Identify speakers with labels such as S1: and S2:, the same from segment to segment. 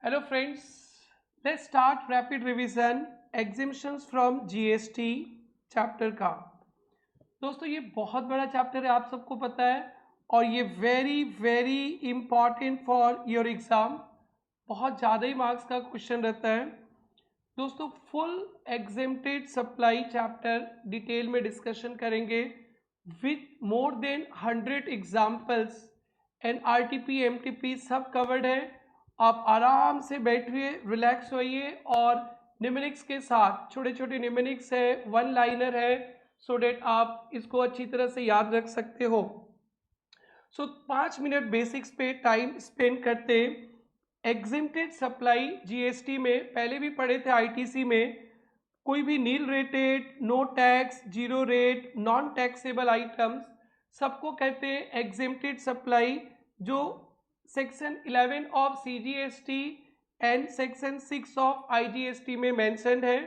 S1: Hello friends, let's start rapid revision exemptions from GST chapter का। दोस्तों ये बहुत बड़ा चैप्टर है, आप सबको पता है, और ये very very important for your exam. बहुत ज़्यादा ही मार्क्स का क्वेश्चन रहता है। दोस्तों full exempted supply chapter detail में डिस्कशन करेंगे with more then 100 examples and RTP MTP सब कवर्ड है। आप आराम से बैठिए, रिलैक्स होइए और निमोनिक्स के साथ छोटे छोटे निमोनिक्स है, वन लाइनर है, सो डेट आप इसको अच्छी तरह से याद रख सकते हो। सो 5 मिनट बेसिक्स पे टाइम स्पेंड करते। एग्जेम्प्टेड सप्लाई GST में पहले भी पढ़े थे ITC में, कोई भी nil rated, no tax, zero rate, non taxable items सबको कहते हैं एग्जेम्प्टेड सप्लाई, जो section 11 of CGST and section 6 of IGST में मेंशन्ड है।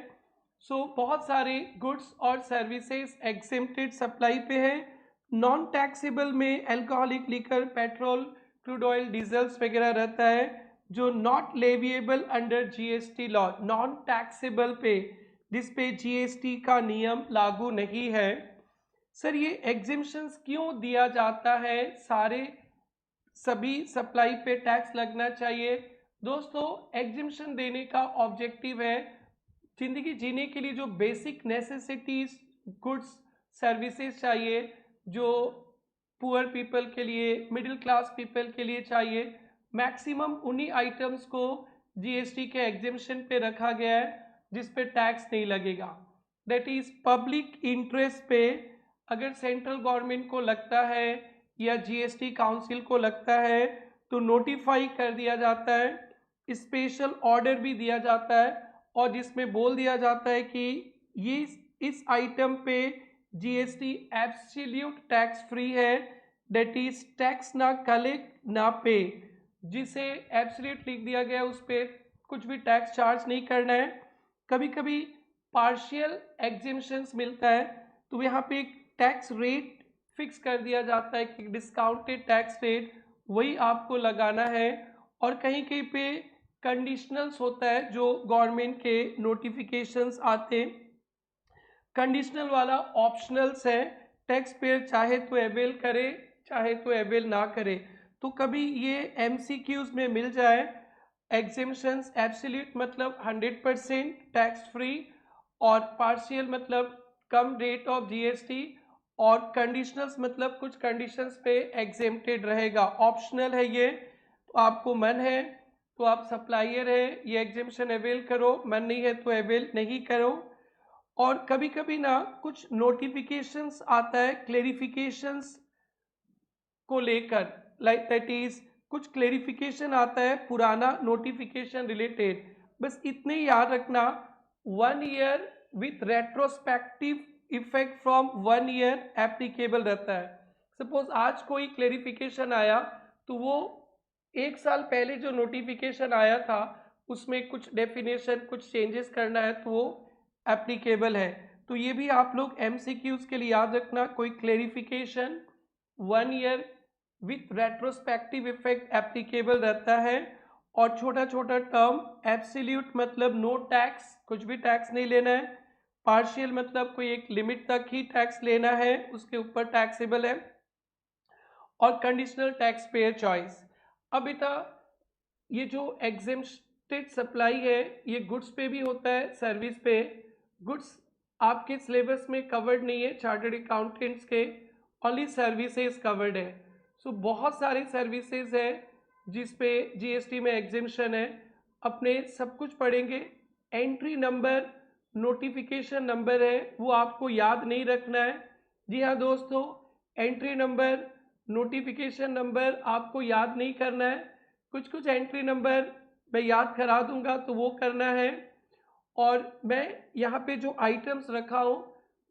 S1: सो बहुत सारे गुड्स और सर्विसेज एग्जेम्प्टेड सप्लाई पे है। नॉन टैक्सेबल में alcoholic liquor, petrol, crude oil, diesels वगैरह रहता है जो not leviable under GST law, non taxable पे, जिस पे GST का नियम लागू नहीं है। सर ये एग्जिम्पशंस क्यों दिया जाता है, सारे सभी सप्लाई पे टैक्स लगना चाहिए? दोस्तों एग्जिम्पशन देने का ऑब्जेक्टिव है जिंदगी जीने के लिए जो बेसिक नेसेसिटीज, गुड्स, सर्विसेज चाहिए, जो पुअर पीपल के लिए, मिडिल क्लास पीपल के लिए चाहिए, मैक्सिमम उन्हीं आइटम्स को GST के एग्जिम्पशन पे रखा गया है जिस पे टैक्स नहीं लगेगा। दैट इज पब्लिक इंटरेस्ट पे अगर सेंट्रल गवर्नमेंट को लगता है या GST काउंसिल को लगता है तो नोटिफाई कर दिया जाता है, स्पेशल ऑर्डर भी दिया जाता है और जिसमें बोल दिया जाता है कि ये इस आइटम पे GST एब्सोल्यूट टैक्स फ्री है, दैट इज टैक्स ना कलेक्ट ना पे। जिसे एब्सोल्यूट लिख दिया गया उस पर कुछ भी टैक्स चार्ज नहीं करना है। कभी कभी पार्शियल एग्जिम्पशंस मिलता है तो यहाँ पे एक टैक्स रेट फिक्स कर दिया जाता है कि डिस्काउंटेड टैक्स रेट वही आपको लगाना है, और कहीं कहीं पे कंडीशनल्स होता है जो गवर्नमेंट के नोटिफिकेशंस आते। कंडीशनल वाला ऑप्शनल्स है, टैक्स पेयर चाहे तो अवेल करे चाहे तो अवेल ना करे। तो कभी ये MCQs में मिल जाए, एग्जिम्पशंस एब्सोल्यूट मतलब 100% टैक्स फ्री, और पार्शियल मतलब कम रेट ऑफ GST, और कंडीशनल्स मतलब कुछ कंडीशंस पे एग्जेम्प्टेड रहेगा। ऑप्शनल है ये, तो आपको मन है तो आप सप्लायर है ये एग्जिम्पशन अवेल करो, मन नहीं है तो अवेल नहीं करो। और कभी कभी ना कुछ नोटिफिकेशंस आता है क्लेरिफिकेशंस को लेकर, लाइक दैट इज कुछ क्लेरिफिकेशन आता है पुराना नोटिफिकेशन रिलेटेड, बस इतने याद रखना। 1 year with retrospective effect from 1 year applicable रहता है। सपोज आज कोई क्लेरिफिकेशन आया तो वो 1 साल पहले जो नोटिफिकेशन आया था उसमें कुछ डेफिनेशन, कुछ चेंजेस करना है तो वो एप्लीकेबल है। तो ये भी आप लोग MCQs के लिए याद रखना, कोई clarification 1 year with retrospective effect applicable रहता है। और छोटा छोटा टर्म, एब्सोल्यूट मतलब नो टैक्स, कुछ भी टैक्स नहीं लेना है, पार्शियल मतलब कोई एक लिमिट तक ही टैक्स लेना है, उसके ऊपर टैक्सेबल है, और कंडीशनल टैक्स पेयर चॉइस। अब बेटा ये जो एग्जेम्प्टेड सप्लाई है ये गुड्स पे भी होता है, सर्विस पे। गुड्स आपके सिलेबस में कवर्ड नहीं है चार्टर्ड अकाउंटेंट्स के, ओनली सर्विसेज कवर्ड है। सो बहुत सारे सर्विसेज है जिस पे GST में एग्जेम्पशन है, अपने सब कुछ पढ़ेंगे। एंट्री नंबर, नोटिफिकेशन नंबर है वो आपको याद नहीं रखना है। जी हाँ दोस्तों, एंट्री नंबर, नोटिफिकेशन नंबर आपको याद नहीं करना है। कुछ कुछ एंट्री नंबर मैं याद करा दूंगा तो वो करना है। और मैं यहाँ पे जो आइटम्स रखा हूँ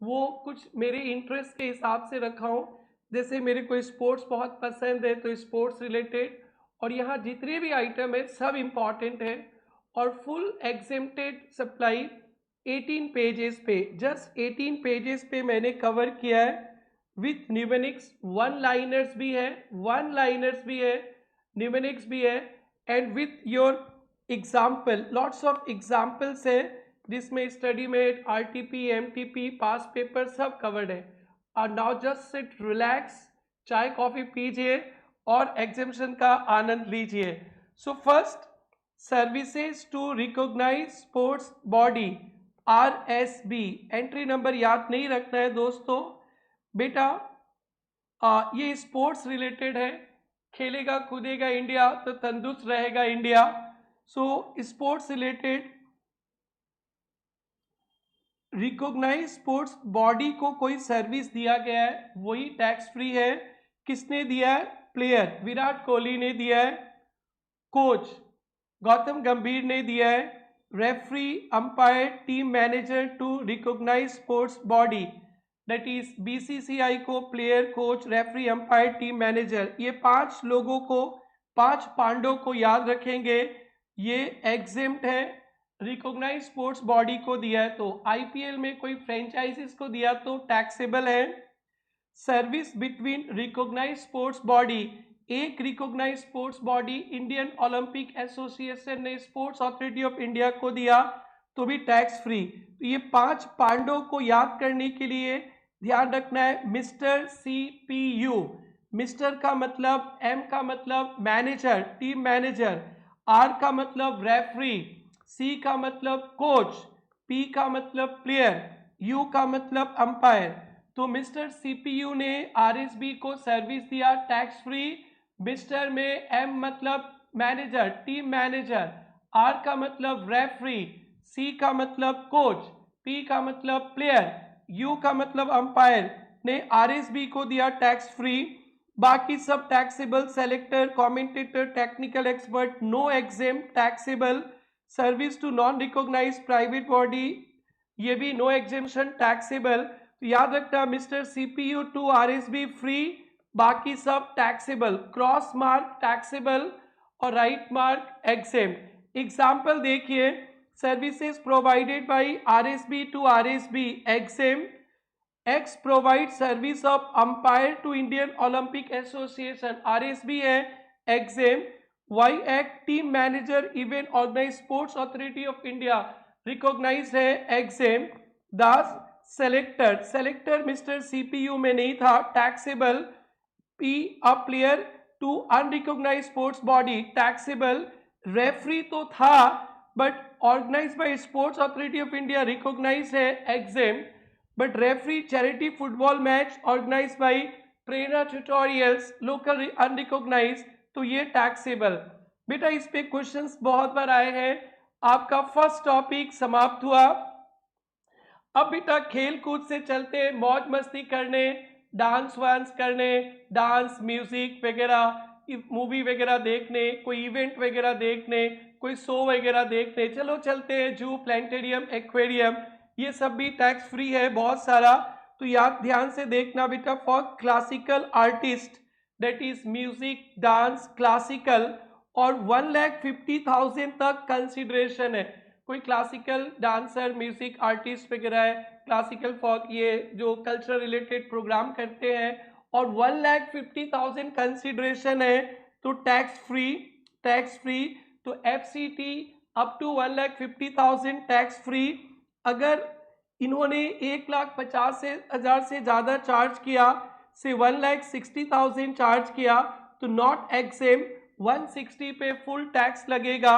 S1: वो कुछ मेरे इंटरेस्ट के हिसाब से रखा हूँ, जैसे मेरे को स्पोर्ट्स बहुत पसंद है तो स्पोर्ट्स रिलेटेड, और यहाँ जितने भी आइटम है सब इम्पॉर्टेंट है। और फुल एग्जेम्प्टेड सप्लाई 18 पेजेस पे, जस्ट 18 पेजेस पे मैंने कवर किया है विथ न्यूमेनिक्स। वन लाइनर्स भी है, न्यूमेनिक्स भी है, and with your example, lots of examples है जिसमें स्टडी मेट, आरटीपी, एमटीपी, पास पेपर सब कवर्ड है। और नाउ जस्ट सिट रिलैक्स, चाय कॉफी पीजिए और एग्जामिनेशन का आनंद लीजिए। So first, services to recognize sports body, RSB। Entry number याद नहीं रखना है दोस्तों बेटा, ये स्पोर्ट्स रिलेटेड है। खेलेगा कूदेगा इंडिया तो तंदुरुस्त रहेगा India. So sports related recognize sports body को कोई सर्विस दिया गया है, वही टैक्स फ्री है। किसने दिया है? प्लेयर विराट कोहली ने दिया है, कोच गौतम गंभीर ने दिया है, referee, umpire, team manager to recognize sports body, that is BCCI को player, coach, referee, umpire, team manager, ये 5 लोगों को, 5 पांडों को याद रखेंगे। ये एग्जेम्प्ट है, रिकॉग्नाइज स्पोर्ट्स बॉडी को दिया है। तो IPL में कोई फ्रेंचाइजीज को दिया तो टैक्सेबल है। Service between recognise sports body, एक recognise sports body Indian Olympic Association ने स्पोर्ट्स अथॉरिटी ऑफ इंडिया को दिया तो भी टैक्स फ्री। तो ये 5 पांडों को याद करने के लिए ध्यान रखना है मिस्टर CPU। मिस्टर का मतलब, M का मतलब मैनेजर, टीम मैनेजर, R का मतलब रेफरी, C का मतलब कोच, P का मतलब प्लेयर, U का मतलब अंपायर। तो मिस्टर CPU ने RSB को सर्विस दिया टैक्स फ्री। मिस्टर में M मतलब मैनेजर, टीम मैनेजर, R का मतलब रेफरी, C का मतलब कोच, P का मतलब प्लेयर, U का मतलब अंपायर ने RSB को दिया टैक्स फ्री। बाकी सब taxable, selector, commentator, technical expert, no exempt taxable. Service to non recognized private body, ये भी नो एग्जेम्पशन टैक्सेबल। तो याद रखना mister CPU to RSB free, बाकी सब टैक्सेबल। क्रॉस मार्क टैक्सेबल और राइट मार्क एग्जेम्प्ट। एग्जाम्पल देखिए, services provided by RSB to RSB exempt. X provide service of umpire to Indian Olympic Association, RSB है, exempt. Y act team manager event organize sports Authority of India, recognise है, exempt. दास selector, selector mister CPU में नहीं था, taxable. P a player to unrecognise sports body, taxable. Referee तो था but organise by Sports Authority of India, recognise है, exempt. But referee charity football match organise by trainer tutorials, local unrecognise, तो ये taxable. बेटा इस पे questions बहुत बार आए हैं। आपका फर्स्ट टॉपिक समाप्त हुआ। अब बेटा खेल कूद से चलते मौज मस्ती करने, डांस वांस करने, डांस म्यूजिक वगैरह, मूवी वगैरह देखने, कोई इवेंट वगैरह देखने, कोई शो वगैरह देखने। चलो चलते हैं जू, प्लैनेटेरियम, एक्वेरियम, ये सब भी टैक्स फ्री है बहुत सारा। तो याद ध्यान से देखना बेटा, for classical artist that is music, dance, classical, और 1,50,000 तक कंसिडरेशन है। कोई क्लासिकल डांसर, म्यूजिक आर्टिस्ट वगैरह है, क्लासिकल फॉक, ये जो कल्चर रिलेटेड प्रोग्राम करते हैं, और 1,50,000 कंसिडरेशन है तो टैक्स फ्री, टैक्स फ्री। तो FCT up to 1,50,000 tax free. अगर इन्होंने 1,50,000 से ज़्यादा चार्ज किया, से 1,60,000 चार्ज किया, तो नॉट एग्जेम्प्ट, 160 पे फुल टैक्स लगेगा।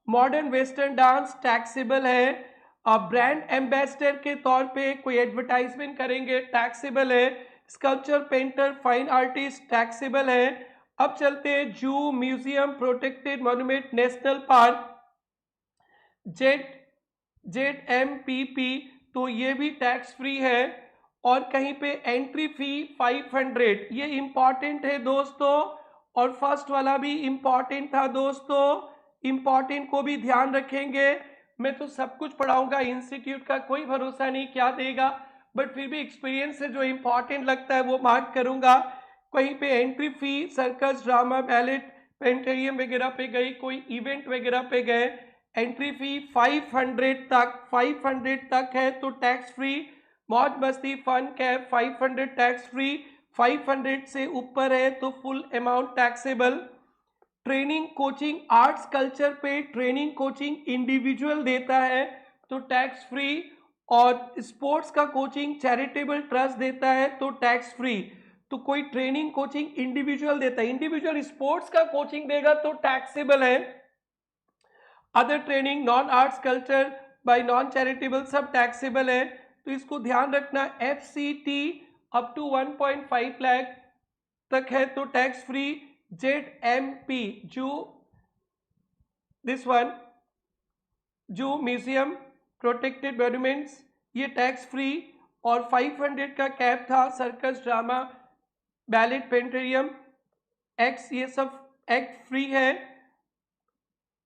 S1: मॉडर्न वेस्टर्न डांस टैक्सेबल है। ब्रांड एम्बेसडर के तौर पे कोई एडवर्टाइजमेंट करेंगे, टैक्सेबल है। Sculpture, painter, fine artist, taxable है। अब चलते हैं जू, museum, protected monument, national park, ZMPP, तो ये भी टैक्स फ्री है। और कहीं पे एंट्री फी 500, ये इंपॉर्टेंट है दोस्तों, और फर्स्ट वाला भी इंपॉर्टेंट था दोस्तों, इंपॉर्टेंट को भी ध्यान रखेंगे। मैं तो सब कुछ पढ़ाऊंगा, इंस्टीट्यूट का कोई भरोसा नहीं क्या देगा, बट फिर भी एक्सपीरियंस से जो इंपॉर्टेंट लगता है वो मार्क करूंगा। कहीं पे entry fee, circus, drama, ballet, planetarium वगैरह पे गई, कोई इवेंट वगैरह पे गए, एंट्री फी 500 तक, 500 तक है तो टैक्स फ्री। मौज मस्ती, फन, कैब, 500 टैक्स फ्री, 500 से ऊपर है तो full amount taxable. Training coaching arts culture पे ट्रेनिंग कोचिंग इंडिविजुअल देता है तो टैक्स फ्री, और स्पोर्ट्स का कोचिंग चैरिटेबल ट्रस्ट देता है तो टैक्स फ्री। तो कोई ट्रेनिंग कोचिंग इंडिविजुअल देता है, इंडिविजुअल स्पोर्ट्स का कोचिंग देगा तो टैक्सेबल है। Other training non arts culture by non charitable सब टैक्सेबल है। तो इसको ध्यान रखना, FCT अप टू 1.5 लाख तक है तो टैक्स फ्री। ZMP जो दिस वन जो म्यूजियम प्रोटेक्टेड मॉन्यूमेंट्स ये टैक्स फ्री, और 500 का कैप था सर्कस ड्रामा बैलेट पेंटेरियम एक्स, ये सब एक्ट फ्री है,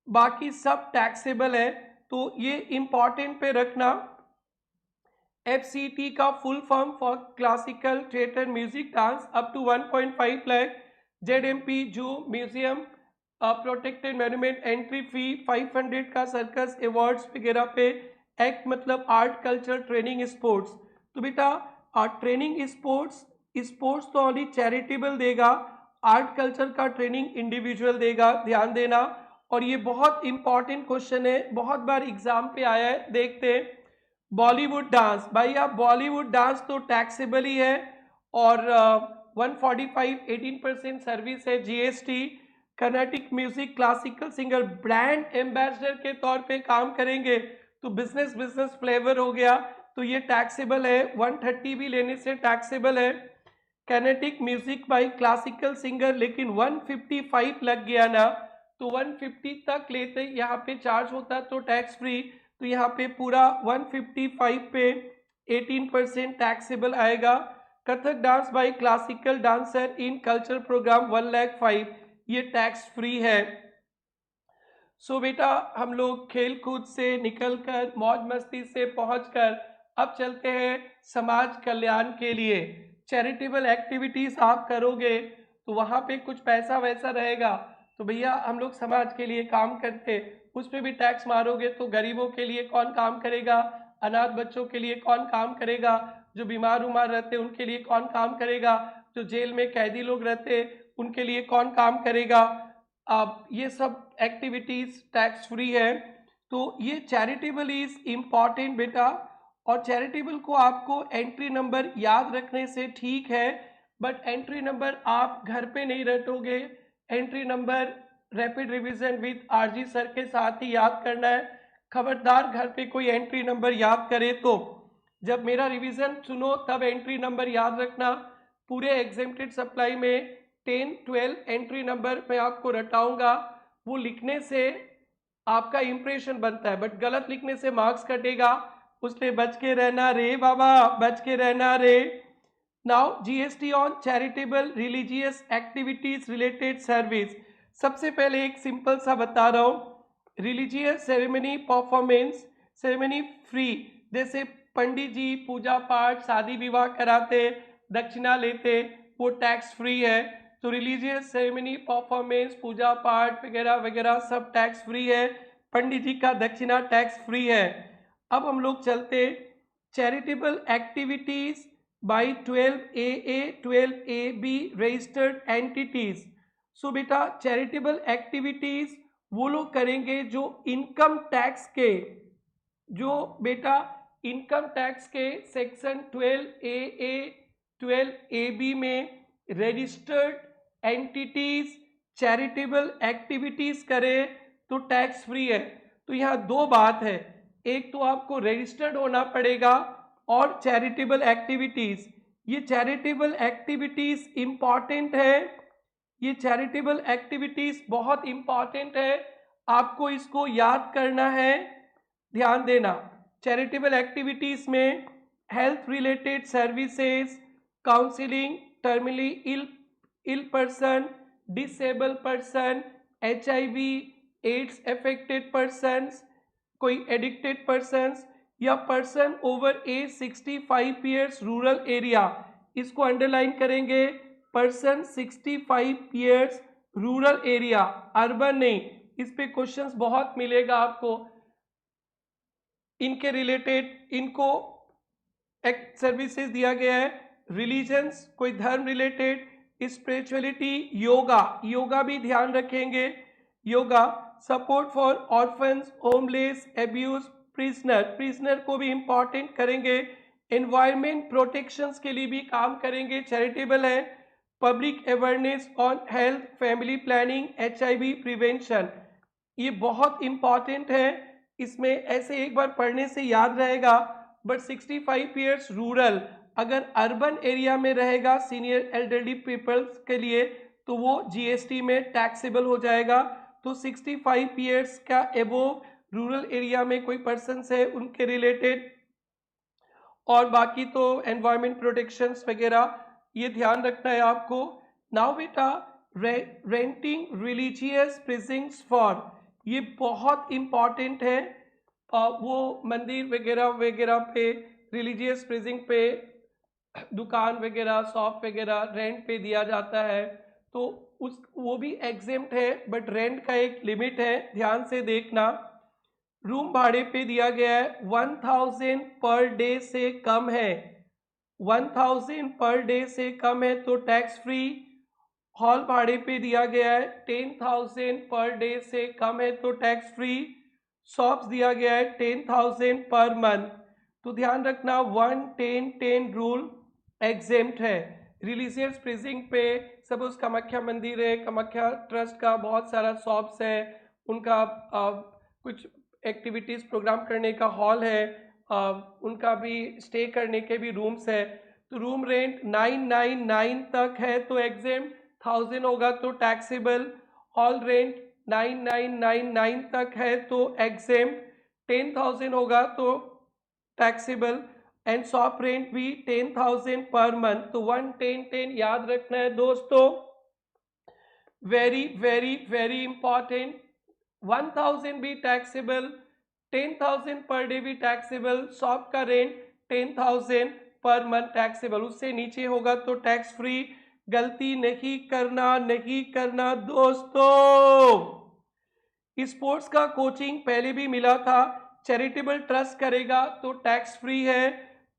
S1: बाकी सब टैक्सेबल है। तो ये इंपॉर्टेंट पे रखना, FCT का full form for classical theatre music dance up to 1.5 lakh. ZMP जो museum protected monument entry fee 500 का सर्कस अवार्ड्स वगैरह पे। एक्ट मतलब आर्ट कल्चर ट्रेनिंग स्पोर्ट्स। तो बेटा ट्रेनिंग स्पोर्ट्स स्पोर्ट्स तो ओनली चैरिटेबल देगा, आर्ट कल्चर का ट्रेनिंग इंडिविजुअल देगा, ध्यान देना। और ये बहुत इंपॉर्टेंट क्वेश्चन है, बहुत बार एग्जाम पे आया है, देखते हैं। बॉलीवुड डांस, भाई आप बॉलीवुड डांस तो टैक्सेबल ही है, और 145 18% सर्विस है GST। Carnatic music classical singer brand ambassador के तौर पे काम करेंगे तो बिजनेस बिजनेस फ्लेवर हो गया तो ये टैक्सेबल है, 130 भी लेने से टैक्सेबल है। Kinetic music by classical singer, लेकिन 155 लग गया ना, तो 150 तक लेते यहाँ पे चार्ज होता तो टैक्स फ्री, तो यहाँ पे पूरा 155 पे 18% टैक्सेबल आएगा। Kathak dance by classical dancer in cultural program 1,05,000 ये टैक्स फ्री है। सो बेटा हम लोग खेल कूद से निकलकर मौज मस्ती से पहुंचकर अब चलते हैं समाज कल्याण के लिए। चैरिटेबल एक्टिविटीज आप करोगे तो वहाँ पे कुछ पैसा वैसा रहेगा, तो भैया हम लोग समाज के लिए काम करते, उस पर भी टैक्स मारोगे तो गरीबों के लिए कौन काम करेगा, अनाथ बच्चों के लिए कौन काम करेगा, जो बीमार उमार रहते उनके लिए कौन काम करेगा, जो जेल में कैदी लोग रहते उनके लिए कौन काम करेगा। अब ये सब एक्टिविटीज टैक्स फ्री है। तो ये चैरिटेबल इज इम्पॉर्टेंट बेटा, और चैरिटेबल को आपको एंट्री नंबर याद रखने से ठीक है, बट एंट्री नंबर आप घर पे नहीं रटोगे, entry number rapid revision with RG sir के साथ ही याद करना है। खबरदार घर पे कोई एंट्री नंबर याद करे तो जब मेरा रिवीजन सुनो तब एंट्री नंबर याद रखना। पूरे एग्जेम्प्टेड सप्लाई में 10-12 एंट्री नंबर मैं आपको रटाऊंगा, वो लिखने से आपका इंप्रेशन बनता है, बट गलत लिखने से मार्क्स कटेगा, उससे बच के रहना रे बाबा, बच के रहना रे। Now GST on charitable religious activities related service. सबसे पहले एक सिंपल सा बता रहा हूँ, religious ceremony performance ceremony free, जैसे पंडित जी पूजा पाठ शादी विवाह कराते दक्षिणा लेते वो टैक्स फ्री है। तो रिलीजियस सेरेमनी परफॉर्मेंस पूजा पाठ वगैरह वगैरह सब टैक्स फ्री है, पंडित जी का दक्षिणा टैक्स फ्री है। अब हम लोग चलते charitable activities by 12AA 12AB registered entities. So बेटा चैरिटेबल एक्टिविटीज वो लोग करेंगे जो इनकम टैक्स के, जो बेटा इनकम टैक्स के सेक्शन 12AA 12AB में रजिस्टर्ड एंटिटीज चैरिटेबल एक्टिविटीज करें तो टैक्स फ्री है। तो यहाँ दो बात है, एक तो आपको रजिस्टर्ड होना पड़ेगा और चैरिटेबल एक्टिविटीज, ये चैरिटेबल एक्टिविटीज इंपॉर्टेंट है, ये चैरिटेबल एक्टिविटीज बहुत इंपॉर्टेंट है, आपको इसको याद करना है, ध्यान देना। चैरिटेबल एक्टिविटीज में health related services, counselling, terminally ill person, disabled person, HIV AIDS affected persons, कोई एडिक्टेड पर्सन्स, या person over age 65 years rural area, इसको अंडरलाइन करेंगे, person 65 years rural area, urban नहीं। इस पे क्वेश्चंस बहुत मिलेगा आपको, इनके रिलेटेड इनको एक सर्विसेज दिया गया है। रिलीजन्स, कोई धर्म रिलेटेड, स्पिरिचुअलिटी, योगा, योगा भी ध्यान रखेंगे, yoga, support for orphans, homeless, abuse, prisoner, prisoner को भी इंपॉर्टेंट करेंगे, एनवायरमेंट प्रोटेक्शंस के लिए भी काम करेंगे, चैरिटेबल है, public awareness on health, family planning, HIV prevention, ये बहुत इंपॉर्टेंट है, इसमें ऐसे एक बार पढ़ने से याद रहेगा, बट 65 ईयर्स रूरल, अगर अर्बन एरिया में रहेगा सीनियर एल्डरली पीपल्स के लिए तो वो GST में टैक्सेबल हो जाएगा, तो 65 ईयर्स का एबोव रूरल एरिया में कोई पर्सन है उनके रिलेटेड, और बाकी तो एनवायरमेंट प्रोटेक्शंस वगैरह ये ध्यान रखना है आपको। नाउ बेटा, रेंटिंग रिलीजियस प्रिजिंग्स फॉर, ये बहुत इम्पॉर्टेंट है, वो मंदिर वगैरह वगैरह पे, रिलीजियस प्रिजिंग पे दुकान वगैरह, शॉप वगैरह रेंट पे दिया जाता है, तो उस वो भी एग्जेम्प्ट है, बट रेंट का एक लिमिट है, ध्यान से देखना। रूम भाड़े पे दिया गया है 1000 पर डे से कम है, 1000 पर डे से कम है तो टैक्स फ्री। हॉल भाड़े पे दिया गया है 10,000 पर डे से कम है तो टैक्स फ्री। शॉप्स दिया गया है 10,000 पर मंथ, तो ध्यान रखना 1-10-10 रूल एग्जेम्प्ट है। रिलीजियस प्रिजिंग पे सपोज कामाख्या मंदिर है, कामाख्या ट्रस्ट का बहुत सारा शॉप्स है, उनका कुछ एक्टिविटीज़ प्रोग्राम करने का हॉल है, उनका भी स्टे करने के भी रूम्स है, तो रूम रेंट 999 तक है तो एग्जेम्प्ट, 1000 होगा तो टैक्सेबल। हॉल रेंट 9999 तक है तो एग्जेम्प्ट, 10,000 होगा तो टैक्सेबल, एंड शॉप रेंट भी 10,000 पर मंथ, तो 1-10-10 याद रखना है दोस्तों, वेरी वेरी वेरी इंपॉर्टेंट। 1000 भी टैक्सेबल, 10,000 पर डे भी टैक्सेबल, शॉप का रेंट 10,000 पर मंथ टैक्सेबल, उससे नीचे होगा तो टैक्स फ्री। गलती नहीं करना, नहीं करना दोस्तों। स्पोर्ट्स का कोचिंग पहले भी मिला था, चैरिटेबल ट्रस्ट करेगा तो टैक्स फ्री है,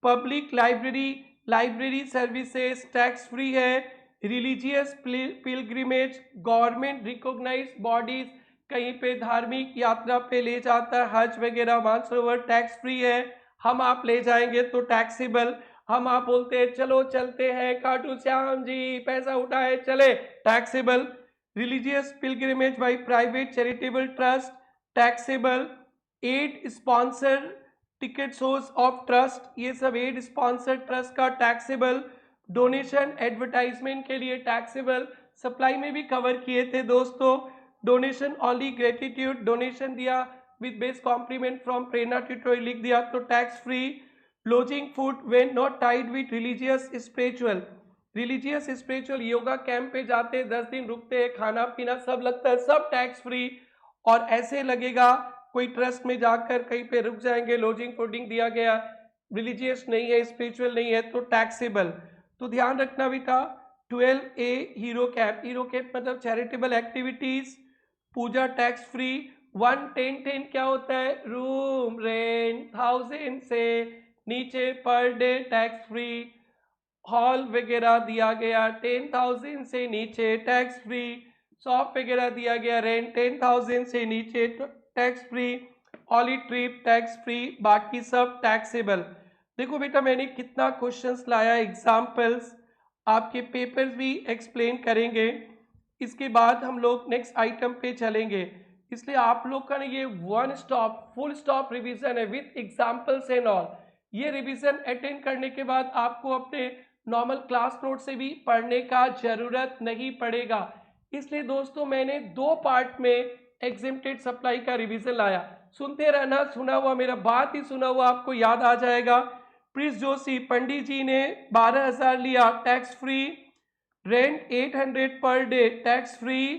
S1: public library, library services tax free है, religious pilgrimage, government recognise bodies कहीं पे धार्मिक यात्रा पे ले जाता है, हज वगैरह, मानसरोवर, टैक्स फ्री है, हम आप ले जाएंगे तो टैक्सेबल, हम आप बोलते हैं चलो चलते हैं खाटू श्याम जी, पैसा उठाए चले, taxable. Religious pilgrimage by private charitable trust taxable. Ad sponsor ticket source of trust, ये सब एड स्पॉन्सर ट्रस्ट का टैक्सेबल। डोनेशन एडवर्टाइजमेंट के लिए टैक्सेबल, सप्लाई में भी कवर किए थे दोस्तों। डोनेशन ओनली ग्रेटिट्यूड, डोनेशन दिया with best compliment from Prerna tutorial लिख दिया तो tax free. Lodging food when not tied with religious spiritual, religious spiritual yoga camp पे जाते 10 दिन रुकते हैं, खाना पीना सब लगता है, सब टैक्स फ्री। और ऐसे लगेगा कोई ट्रस्ट में जाकर कहीं पे रुक जाएंगे, लॉजिंग फूडिंग दिया गया, रिलीजियस नहीं है, स्पिरिचुअल नहीं है तो टैक्सेबल। तो ध्यान रखना बेटा। 12A hero camp, hero camp मतलब चैरिटेबल एक्टिविटीज, पूजा टैक्स फ्री। 1-10-10 क्या होता है, रूम रेंट 1000 से नीचे per day tax free, hall वगैरह दिया गया 10,000 से नीचे टैक्स फ्री, शॉप वगैरह दिया गया रेंट 10,000 से नीचे टैक्स फ्री, हॉली ट्रिप टैक्स फ्री, बाकी सब टैक्सेबल। देखो बेटा मैंने कितना क्वेश्चंस लाया, एग्जाम्पल्स, आपके पेपर्स भी एक्सप्लेन करेंगे, इसके बाद हम लोग नेक्स्ट आइटम पे चलेंगे, इसलिए आप लोग का ना ये one stop full stop revision है विथ एग्जाम्पल्स एंड ऑल। ये रिवीजन अटेंड करने के बाद आपको अपने नॉर्मल क्लास नोट से भी पढ़ने का जरूरत नहीं पड़ेगा, इसलिए दोस्तों मैंने 2 पार्ट में एग्जेम्प्टेड सप्लाई का रिवीजन लाया। सुनते रहना, सुना हुआ मेरा बात ही सुना हुआ आपको याद आ जाएगा। प्रिंस जोशी पंडित जी ने 12,000 लिया tax free, rent 800 per day tax free,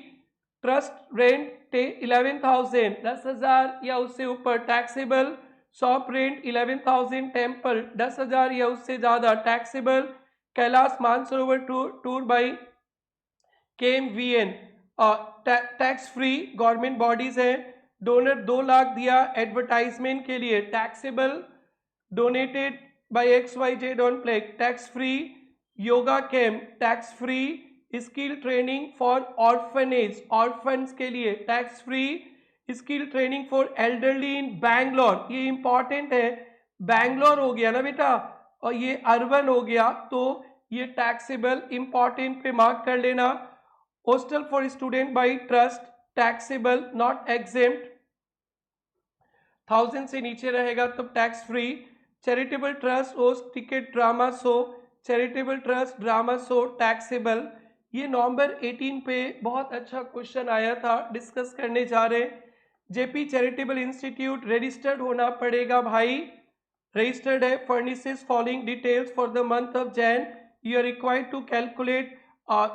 S1: trust rent 11,000 10,000 या उससे ऊपर टैक्सेबल, शॉप रेंट 11,000, टेम्पल 10,000 या उससे ज्यादा taxable, Kailash Mansarovar tour by KMVN tax free, government bodies है। डोनर 2 लाख दिया एडवर्टाइजमेंट के लिए taxable, donated by XYZ on plaque tax free, yoga camp tax free, skill training for orphanage, orphans के लिए tax free, skill training for elderly in Bangalore, ये important है, बैंगलोर हो गया ना बेटा और ये अर्बन हो गया तो ये टैक्सेबल, इंपॉर्टेंट पे मार्क कर लेना। Hostel for student by trust taxable not exempt, 1000 से नीचे रहेगा तो tax free. Charitable trust host ticket drama show, charitable trust drama show taxable. ये नवंबर 18 पे बहुत अच्छा क्वेश्चन आया था, डिस्कस करने जा रहे हैं। जेपी चैरिटेबल इंस्टीट्यूट रजिस्टर्ड होना पड़ेगा भाई, रजिस्टर्ड है। Furnishes following details for the month of Jan, you are required to calculate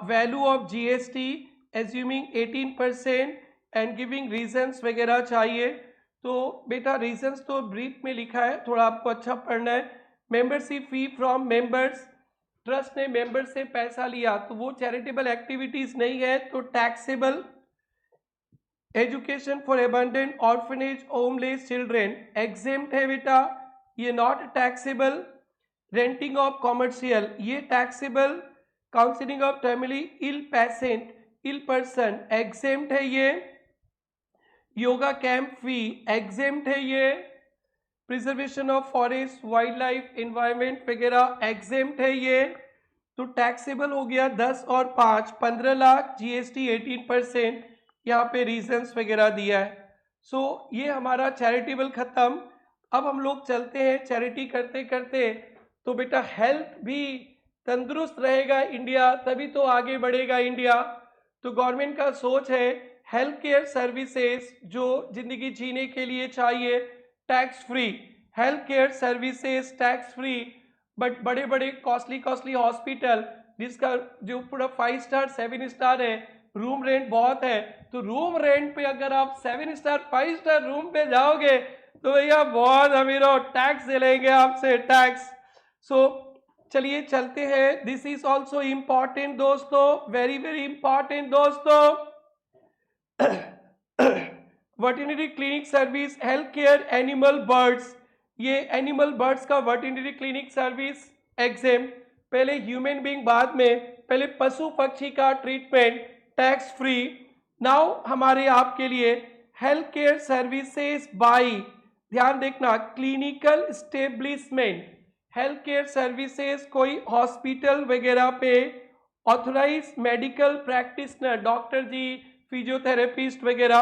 S1: value of GST assuming 18% and giving reasons वगैरह चाहिए। तो बेटा रीजंस तो ब्रीफ में लिखा है, थोड़ा आपको अच्छा पढ़ना है। Membership fee from members, trust ने मेंबर से पैसा लिया तो वो चैरिटेबल एक्टिविटीज नहीं है तो taxable. Education for abandoned orphanage homeless children exempt है बेटा, ये not taxable. Renting of commercial ये taxable. Counselling of family ill patient, ill person exempt है ये। योगा कैंप फी एग्जेम्प्ट है ये। Preservation of forest wildlife environment वगैरह exempt है ये। तो टैक्सेबल हो गया 10 और 5 15 लाख, जीएसटी 18%, यहाँ पे रीजंस वगैरह दिया है। सो ये हमारा चैरिटेबल खत्म। अब हम लोग चलते हैं चैरिटी करते करते, तो बेटा हेल्थ भी तंदुरुस्त रहेगा इंडिया तभी तो आगे बढ़ेगा इंडिया। तो गवर्नमेंट का सोच है हेल्थ केयर सर्विसेज जो जिंदगी जीने के लिए चाहिए tax free, health care services tax free. But बड़े बड़े कॉस्टली हॉस्पिटल जिसका जो पूरा 5 स्टार 7 स्टार है, रूम रेंट बहुत है, तो रूम रेंट पे अगर आप 7 स्टार 5 स्टार रूम पे जाओगे तो भैया बहुत अमीरों टैक्स ले लेंगे आपसे, टैक्स। सो चलिए चलते हैं, दिस इज ऑल्सो इम्पॉर्टेंट दोस्तों, वेरी वेरी इंपॉर्टेंट दोस्तों। Veterinary clinic service, health care animal birds, ये एनिमल बर्ड्स का वर्टिनरी क्लिनिक सर्विस एग्जेम। पहले ह्यूमन बीइंग बाद में, पहले पशु पक्षी का ट्रीटमेंट टैक्स फ्री। नाउ हमारे आपके लिए हेल्थ केयर सर्विसेज बाई, ध्यान देखना, clinical establishment, health care services कोई हॉस्पिटल वगैरह पे ऑथोराइज मेडिकल प्रैक्टिशनर, डॉक्टर जी, फिजियोथेरेपिस्ट वगैरह,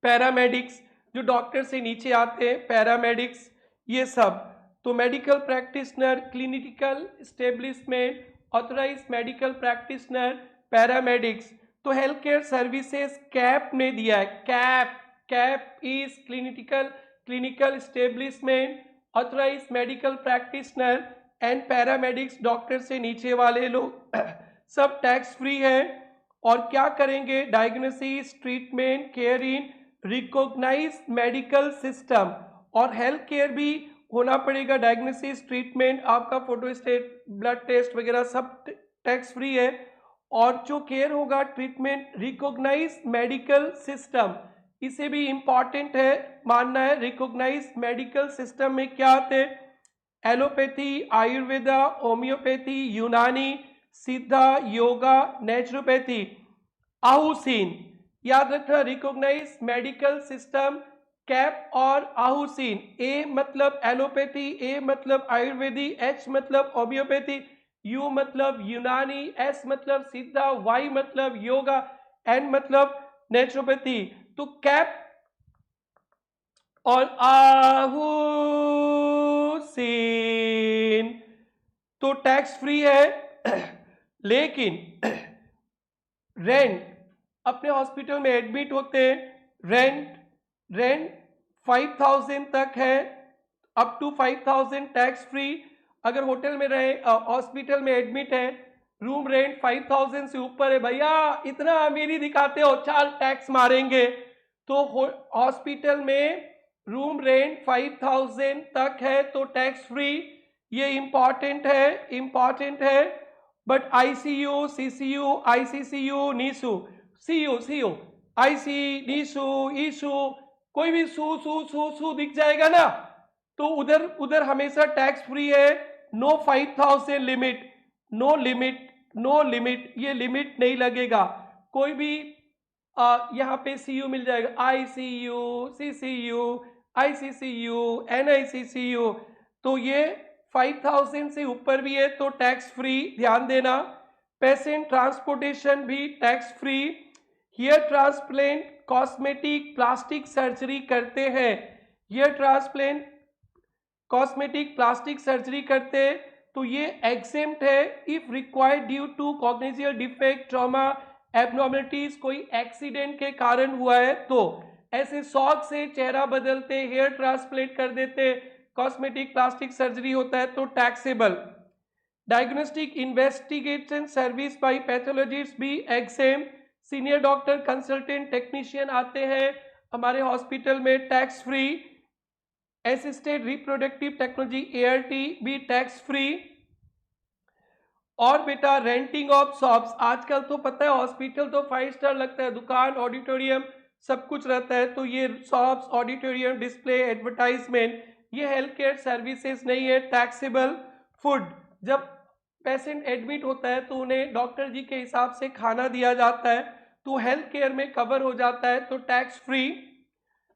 S1: पैरामेडिक्स जो डॉक्टर से नीचे आते हैं, पैरामेडिक्स ये सब। तो medical practitioner, clinical establishment, authorise medical practitioner, paramedics. तो हेल्थ केयर सर्विसेज कैप ने दिया है, cap, cap is clinical establishment, authorise medical practitioner and paramedics, doctor से नीचे वाले लोग सब टैक्स फ्री है। और क्या करेंगे, diagnosis, treatment, care in recognize medical system, और हेल्थ केयर भी होना पड़ेगा, डायग्नोसिस, ट्रीटमेंट, आपका फोटो स्टेट, ब्लड टेस्ट वगैरह सब टैक्स फ्री है। और जो केयर होगा, ट्रीटमेंट, रिकॉग्नाइज मेडिकल सिस्टम, इसे भी इंपॉर्टेंट है मानना है। रिकॉग्नाइज मेडिकल सिस्टम में क्या आते हैं, एलोपैथी, आयुर्वेदा, होम्योपैथी, यूनानी, सिद्धा, योगा, नेचुरोपैथी, आहुसीन, याद रखना। रिकॉग्नाइज मेडिकल सिस्टम, कैप और आहुसीन, ए मतलब एलोपैथी, ए मतलब आयुर्वेदी, एच मतलब होम्योपैथी, यू मतलब यूनानी, एस मतलब सिद्धा, वाई मतलब योगा, एन मतलब नेचुरोपैथी। तो कैप और आहुसीन तो टैक्स फ्री है। लेकिन रेंट, अपने हॉस्पिटल में एडमिट होते हैं, रेंट 5000 तक है, अप टू 5000 टैक्स फ्री। अगर होटल में रहे, हॉस्पिटल में एडमिट है, रूम रेंट 5000 से ऊपर है, भैया इतना अमीरी दिखाते हो, 4 टैक्स मारेंगे। तो हॉस्पिटल में रूम रेंट 5000 तक है तो टैक्स फ्री, ये इंपॉर्टेंट है। But ICU, CCU, ICCU, NICU, CU, IC, NICU, ईसू, कोई भी सू दिख जाएगा ना तो उधर हमेशा टैक्स फ्री है। No 5000 limit, no limit no limit, ये लिमिट नहीं लगेगा। कोई भी यहाँ पे CU मिल जाएगा, ICU, CCU, ICCU, NICCU, तो ये 5000 से ऊपर भी है तो टैक्स फ्री, ध्यान देना। पेशेंट ट्रांसपोर्टेशन भी tax free. Hair transplant, cosmetic, plastic surgery करते हैं, hair transplant, cosmetic, plastic surgery करते हैं तो ये एग्जेम्प्ट है if required due to congenital defect, trauma, abnormalities, कोई एक्सीडेंट के कारण हुआ है तो। ऐसे शौक से चेहरा बदलते, हेयर ट्रांसप्लांट कर देते, कॉस्मेटिक प्लास्टिक सर्जरी होता है तो taxable. Diagnostic investigation service by pathologist भी exempt. Senior doctor, consultant, technician आते हैं हमारे हॉस्पिटल में, tax free. Assisted reproductive technology ART भी टैक्स फ्री। और बेटा रेंटिंग ऑफ शॉप्स, आजकल तो पता है हॉस्पिटल तो 5 स्टार लगता है, दुकान, ऑडिटोरियम सब कुछ रहता है, तो ये शॉप्स, ऑडिटोरियम, डिस्प्ले, एडवर्टाइजमेंट, ये हेल्थ केयर सर्विसेज नहीं है, टैक्सेबल। फूड, जब पेशेंट एडमिट होता है तो उन्हें डॉक्टर जी के हिसाब से खाना दिया जाता है तो हेल्थ केयर में कवर हो जाता है तो टैक्स फ्री।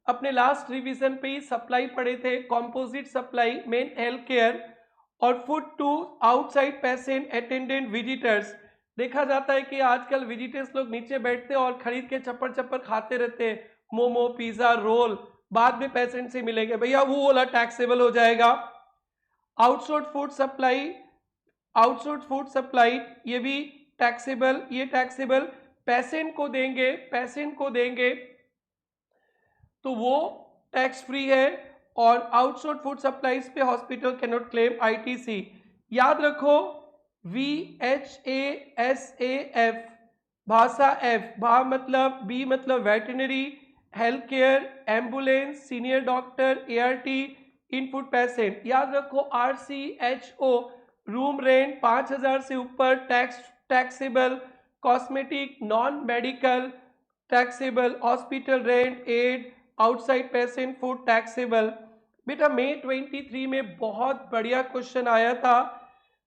S1: अपने लास्ट रिवीजन पे ही सप्लाई पढ़े थे, composite supply, main health care और food to outside patient, attendant, visitors. देखा जाता है कि आजकल विजिटर्स लोग नीचे बैठते हैं और खरीद के चप्पड़ चप्पड़ खाते रहते हैं, मोमो, पिज्जा, रोल, बाद में पेशेंट से मिलेंगे, भैया वो वाला टैक्सेबल हो जाएगा। Outsource food supply, outsource food supply ये भी टैक्सेबल, ये टैक्सेबल। पेशेंट को देंगे, पेशेंट को देंगे तो वो टैक्स फ्री है। और आउटसोर्स फूड सप्लाईज पे hospital can not claim ITC। याद रखो VHASAF, भाषा F, भा मतलब B मतलब veterinary, health care, ambulance, senior doctor, ART, input patient. याद रखो RCHO, रूम रेंट 5000 से ऊपर taxable, cosmetic, non medical taxable, hospital rent, एड, आउटसाइड पेशेंट फूड टैक्सेबल। बेटा मई 23 में बहुत बढ़िया क्वेश्चन आया था।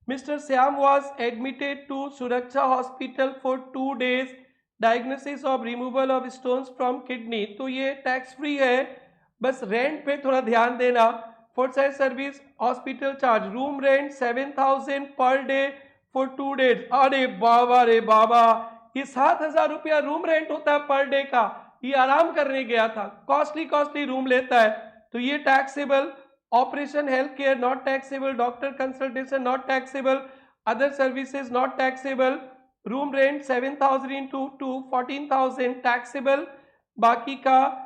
S1: Mister Shyam was admitted to Suraksha hospital for 2 days, diagnosis of removal of stones from kidney, तो ये टैक्स फ्री है। बस रेंट पे थोड़ा ध्यान देना। For side service hospital charge, room rent 7000 per day for 2 days। अरे बाबा रे बाबा, ये 7000 रुपया रूम रेंट होता है पर डे का, ये आराम करने गया था, कॉस्टली रूम लेता है तो ये taxable. Operation health care not taxable, doctor consultation not taxable, other services not taxable, room rent 7000 into 2 14,000 taxable. बाकी का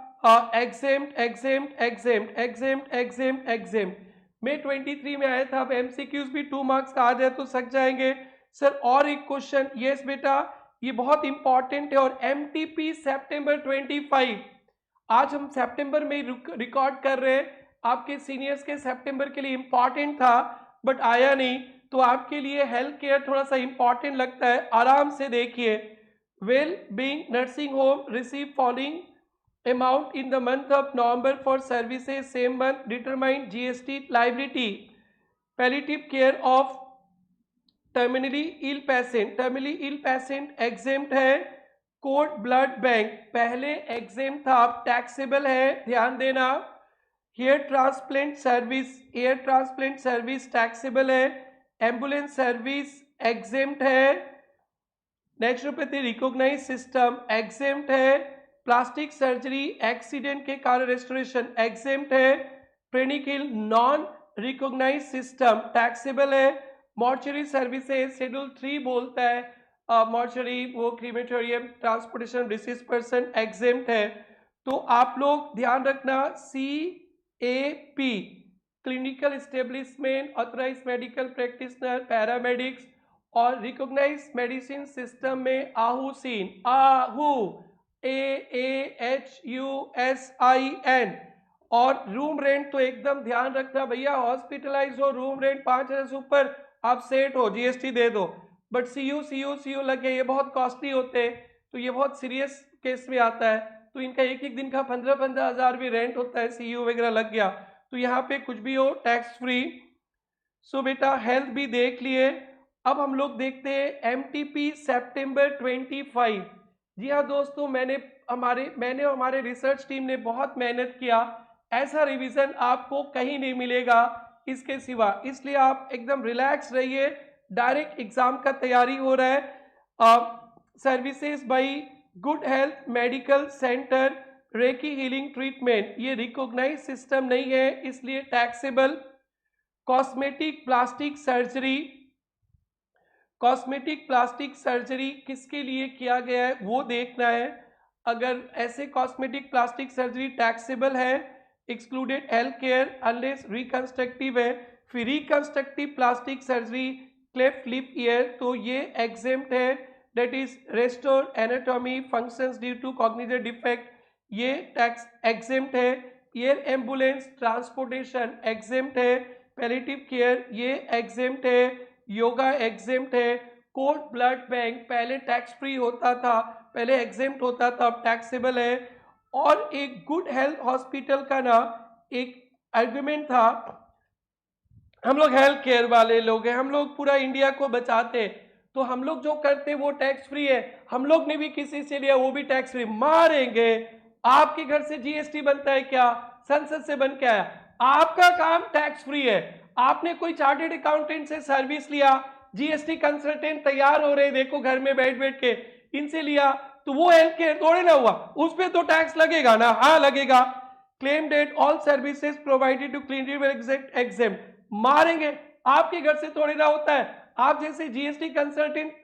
S1: exempt exempt exempt exempt exempt exempt. मई 23 में आया था। अब MCQs भी 2 मार्क्स का आ जाए तो सक जाएंगे सर। और एक क्वेश्चन, यस बेटा ये बहुत इंपॉर्टेंट है, और MTP सितंबर 25, आज हम सितंबर में रिकॉर्ड कर रहे हैं, आपके सीनियर्स के सितंबर के लिए इंपॉर्टेंट था बट आया नहीं, तो आपके लिए हेल्थ केयर थोड़ा सा इंपॉर्टेंट लगता है, आराम से देखिए। Well being nursing home receive following amount in the month of November for services same month determine GST liability। palliative care of terminally ill patient exempt है। कोर्ट ब्लड बैंक पहले exempt था, अब taxable है, ध्यान देना। Hair transplant service taxable है। Ambulance service exempt है। Naturopathy recognise system exempt है। प्लास्टिक सर्जरी एक्सीडेंट के कारण रेस्टोरेशन exempt है। ट्रेनिकिल नॉन रिकॉग्नाइज सिस्टम टैक्सेबल है। मॉर्चरी सर्विसेज शेड्यूल 3 बोलता है, मॉर्चरी वो crematorium, transportation disease person exempt है। तो आप लोग ध्यान रखना, CAP clinical establishment, authorise medical practitioner, paramedics, और रिकॉग्नाइज मेडिसिन सिस्टम में आहूसीन, आहू AAHUSIN। और रूम रेंट तो एकदम ध्यान रखना भैया, हॉस्पिटलाइज हो, रूम रेंट 5000 से ऊपर, आप सेट हो, GST दे दो। बट CU लगे, ये बहुत कॉस्टली होते हैं, तो ये बहुत सीरियस केस में आता है, तो इनका एक दिन का 15-15 हज़ार भी रेंट होता है, CU वगैरह लग गया तो यहाँ पे कुछ भी हो टैक्स फ्री। सो बेटा हेल्थ भी देख लिए, अब हम लोग देखते हैं एमटीपी सितंबर 25। जी हाँ दोस्तों, मैंने हमारे रिसर्च टीम ने बहुत मेहनत किया। ऐसा रिवीजन आपको कहीं नहीं मिलेगा इसके सिवा, इसलिए आप एकदम रिलैक्स रहिए। डायरेक्ट एग्जाम का तैयारी हो रहा है। Services by good health medical centre recce healing treatment, ये रिकॉग्नाइज सिस्टम नहीं है इसलिए taxable. Cosmetic plastic surgery, cosmetic plastic surgery किसके लिए किया गया है वो देखना है। अगर ऐसे कॉस्मेटिक प्लास्टिक सर्जरी टैक्सेबल है, excluded health care unless reconstructive है। फिर reconstructive plastic surgery cleft lip ear, तो ये एग्जेम्प्ट है। That is restore anatomy functions due to cognitive defect, ये टैक्स एग्जेम्प्ट है। एयर एम्बुलेंस ट्रांसपोर्टेशन एग्जेम्प्ट है। Palliative care ये एग्जेम्प्ट है। योगा एग्जेम्प्ट है। कोर्ट ब्लड बैंक पहले टैक्स फ्री होता था, पहले एग्जेम्प्ट होता था, अब टैक्सेबल है। और एक गुड हेल्थ हॉस्पिटल का ना एक आर्गुमेंट था, हम लोग हेल्थ केयर वाले लोग हैं, हम लोग पूरा इंडिया को बचाते, तो हम लोग जो करते वो टैक्स फ्री है, हम लोग ने भी किसी से लिया वो भी टैक्स फ्री। मारेंगे, आपके घर से जीएसटी बनता है क्या? संसद से बन के आया। आपका काम टैक्स फ्री है। आपने कोई चार्टेड अकाउंटेंट से सर्विस लिया, जीएसटी कंसल्टेंट तैयार हो रहे, देखो घर में बैठ बैठ के, इनसे लिया, तो वो हेल्थ केयर थोड़े ना हुआ, उस पर तो टैक्स लगेगा ना। हाँ लगेगा। Claim that all services provided to clean exempt, मारेंगे, आपके घर से थोड़े ना होता है। आप जैसे जीएसटी कंसल्टेंट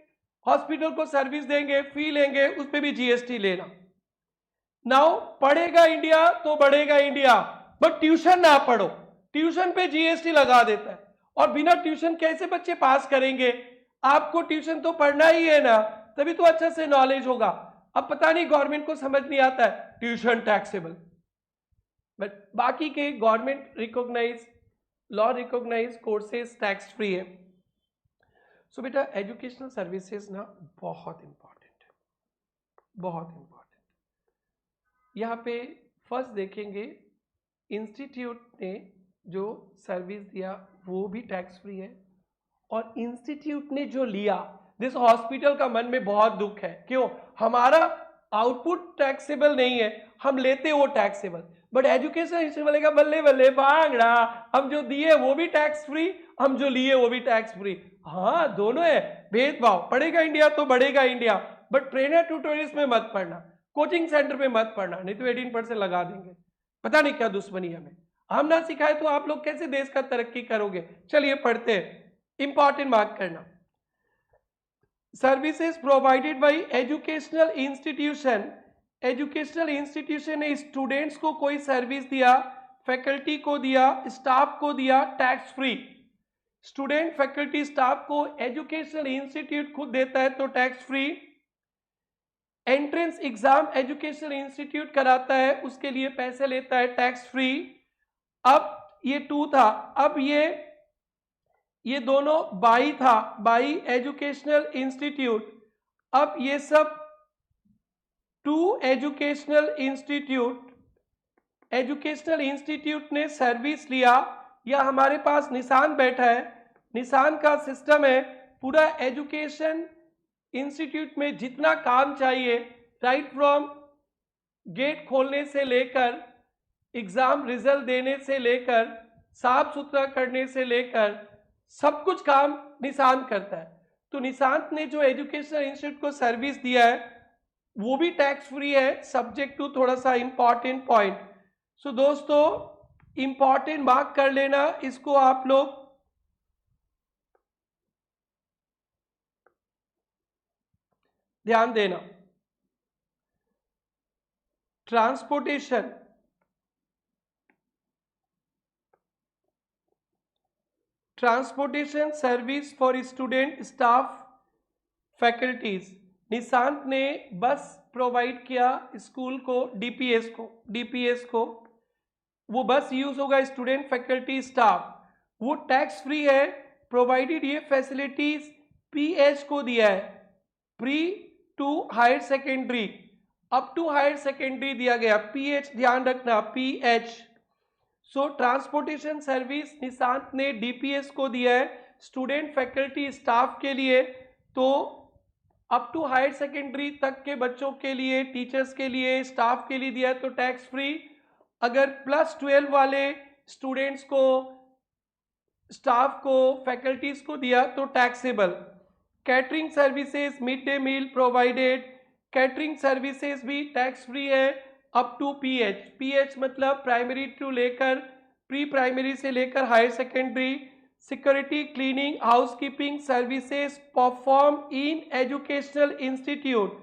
S1: हॉस्पिटल को सर्विस देंगे, फी लेंगे, उस पर भी जीएसटी लेना। नाउ पढ़ेगा इंडिया तो बढ़ेगा इंडिया, बट ट्यूशन ना पढ़ो, ट्यूशन पे जीएसटी लगा देता है। और बिना ट्यूशन कैसे बच्चे पास करेंगे? आपको ट्यूशन तो पढ़ना ही है ना, तभी तो अच्छा से नॉलेज होगा। अब पता नहीं गवर्नमेंट को समझ नहीं आता है ट्यूशन टैक्सेबल, बट बाकी के government recognize law recognize courses tax free है। सो बेटा एजुकेशनल सर्विसेज ना बहुत इंपॉर्टेंट है, बहुत इंपॉर्टेंट। यहाँ पे फर्स्ट देखेंगे इंस्टीट्यूट ने जो सर्विस दिया वो भी टैक्स फ्री है, और इंस्टीट्यूट ने जो लिया, जिस हॉस्पिटल का मन में बहुत दुख है, क्यों? हमारा आउटपुट टैक्सेबल नहीं है, हम लेते वो टैक्सेबल, बट एजुकेशन इंस्टीट्यूट बोलेगा बल्ले बल्ले भांगड़ा, हम जो दिए वो भी टैक्स फ्री, हम जो लिए वो भी टैक्स फ्री। हाँ दोनों है, भेदभाव। पढ़ेगा इंडिया तो बढ़ेगा इंडिया, बट ट्रेनर ट्यूटोरियल्स में मत पढ़ना, कोचिंग सेंटर में मत पढ़ना, नहीं तो 18% लगा देंगे। पता नहीं क्या दुश्मनी हमें, हम ना सिखाए तो आप लोग कैसे देश का तरक्की करोगे। चलिए पढ़ते हैं, इंपॉर्टेंट मार्क करना। Services provided bye educational institution, educational institution ने स्टूडेंट्स को कोई सर्विस दिया, फैकल्टी को दिया, स्टाफ को दिया, tax free. Student faculty staff को एजुकेशनल इंस्टीट्यूट खुद देता है तो tax free. Entrance exam educational institute कराता है, उसके लिए पैसे लेता है, टैक्स फ्री। अब ये 2 था, अब ये दोनों बाई था, बाई एजुकेशनल इंस्टीट्यूट। अब ये सब 2 एजुकेशनल इंस्टीट्यूट, एजुकेशनल इंस्टीट्यूट ने सर्विस लिया, या हमारे पास निशान बैठा है, निशान का सिस्टम है। पूरा एजुकेशन इंस्टीट्यूट में जितना काम चाहिए, राइट फ्रॉम गेट खोलने से लेकर एग्जाम रिजल्ट देने से लेकर साफ सुथरा करने से लेकर सब कुछ काम निशान करता है। तो निशांत ने जो एजुकेशनल इंस्टीट्यूट को सर्विस दिया है वो भी टैक्स फ्री है, सब्जेक्ट टू थोड़ा सा इंपॉर्टेंट पॉइंट। सो दोस्तों इंपॉर्टेंट मार्क कर लेना इसको आप लोग। ध्यान देना, transportation, transportation service for student staff faculties. Nishant ने बस प्रोवाइड किया स्कूल को, डीपीएस को, वो बस यूज होगा स्टूडेंट फैकल्टी स्टाफ, वो टैक्स फ्री है, प्रोवाइडेड ये फैसिलिटीज पीएच को दिया है, pre to higher secondary, up to higher secondary दिया गया, पीएच ध्यान रखना, PH. So transportation service Nishant ने डीपीएस को दिया है, स्टूडेंट फैकल्टी स्टाफ के लिए, तो अप टू हायर सेकेंडरी तक के बच्चों के लिए, टीचर्स के लिए, स्टाफ के लिए दिया तो टैक्स फ्री। अगर +12 वाले स्टूडेंट्स को, स्टाफ को, फैकल्टीज को दिया तो taxable. Catering services, mid day meal provided, catering services भी टैक्स फ्री है अप टू पीएच। पीएच मतलब प्राइमरी टू लेकर, प्री प्राइमरी से लेकर higher secondary. Security, cleaning, housekeeping services perform in educational institute,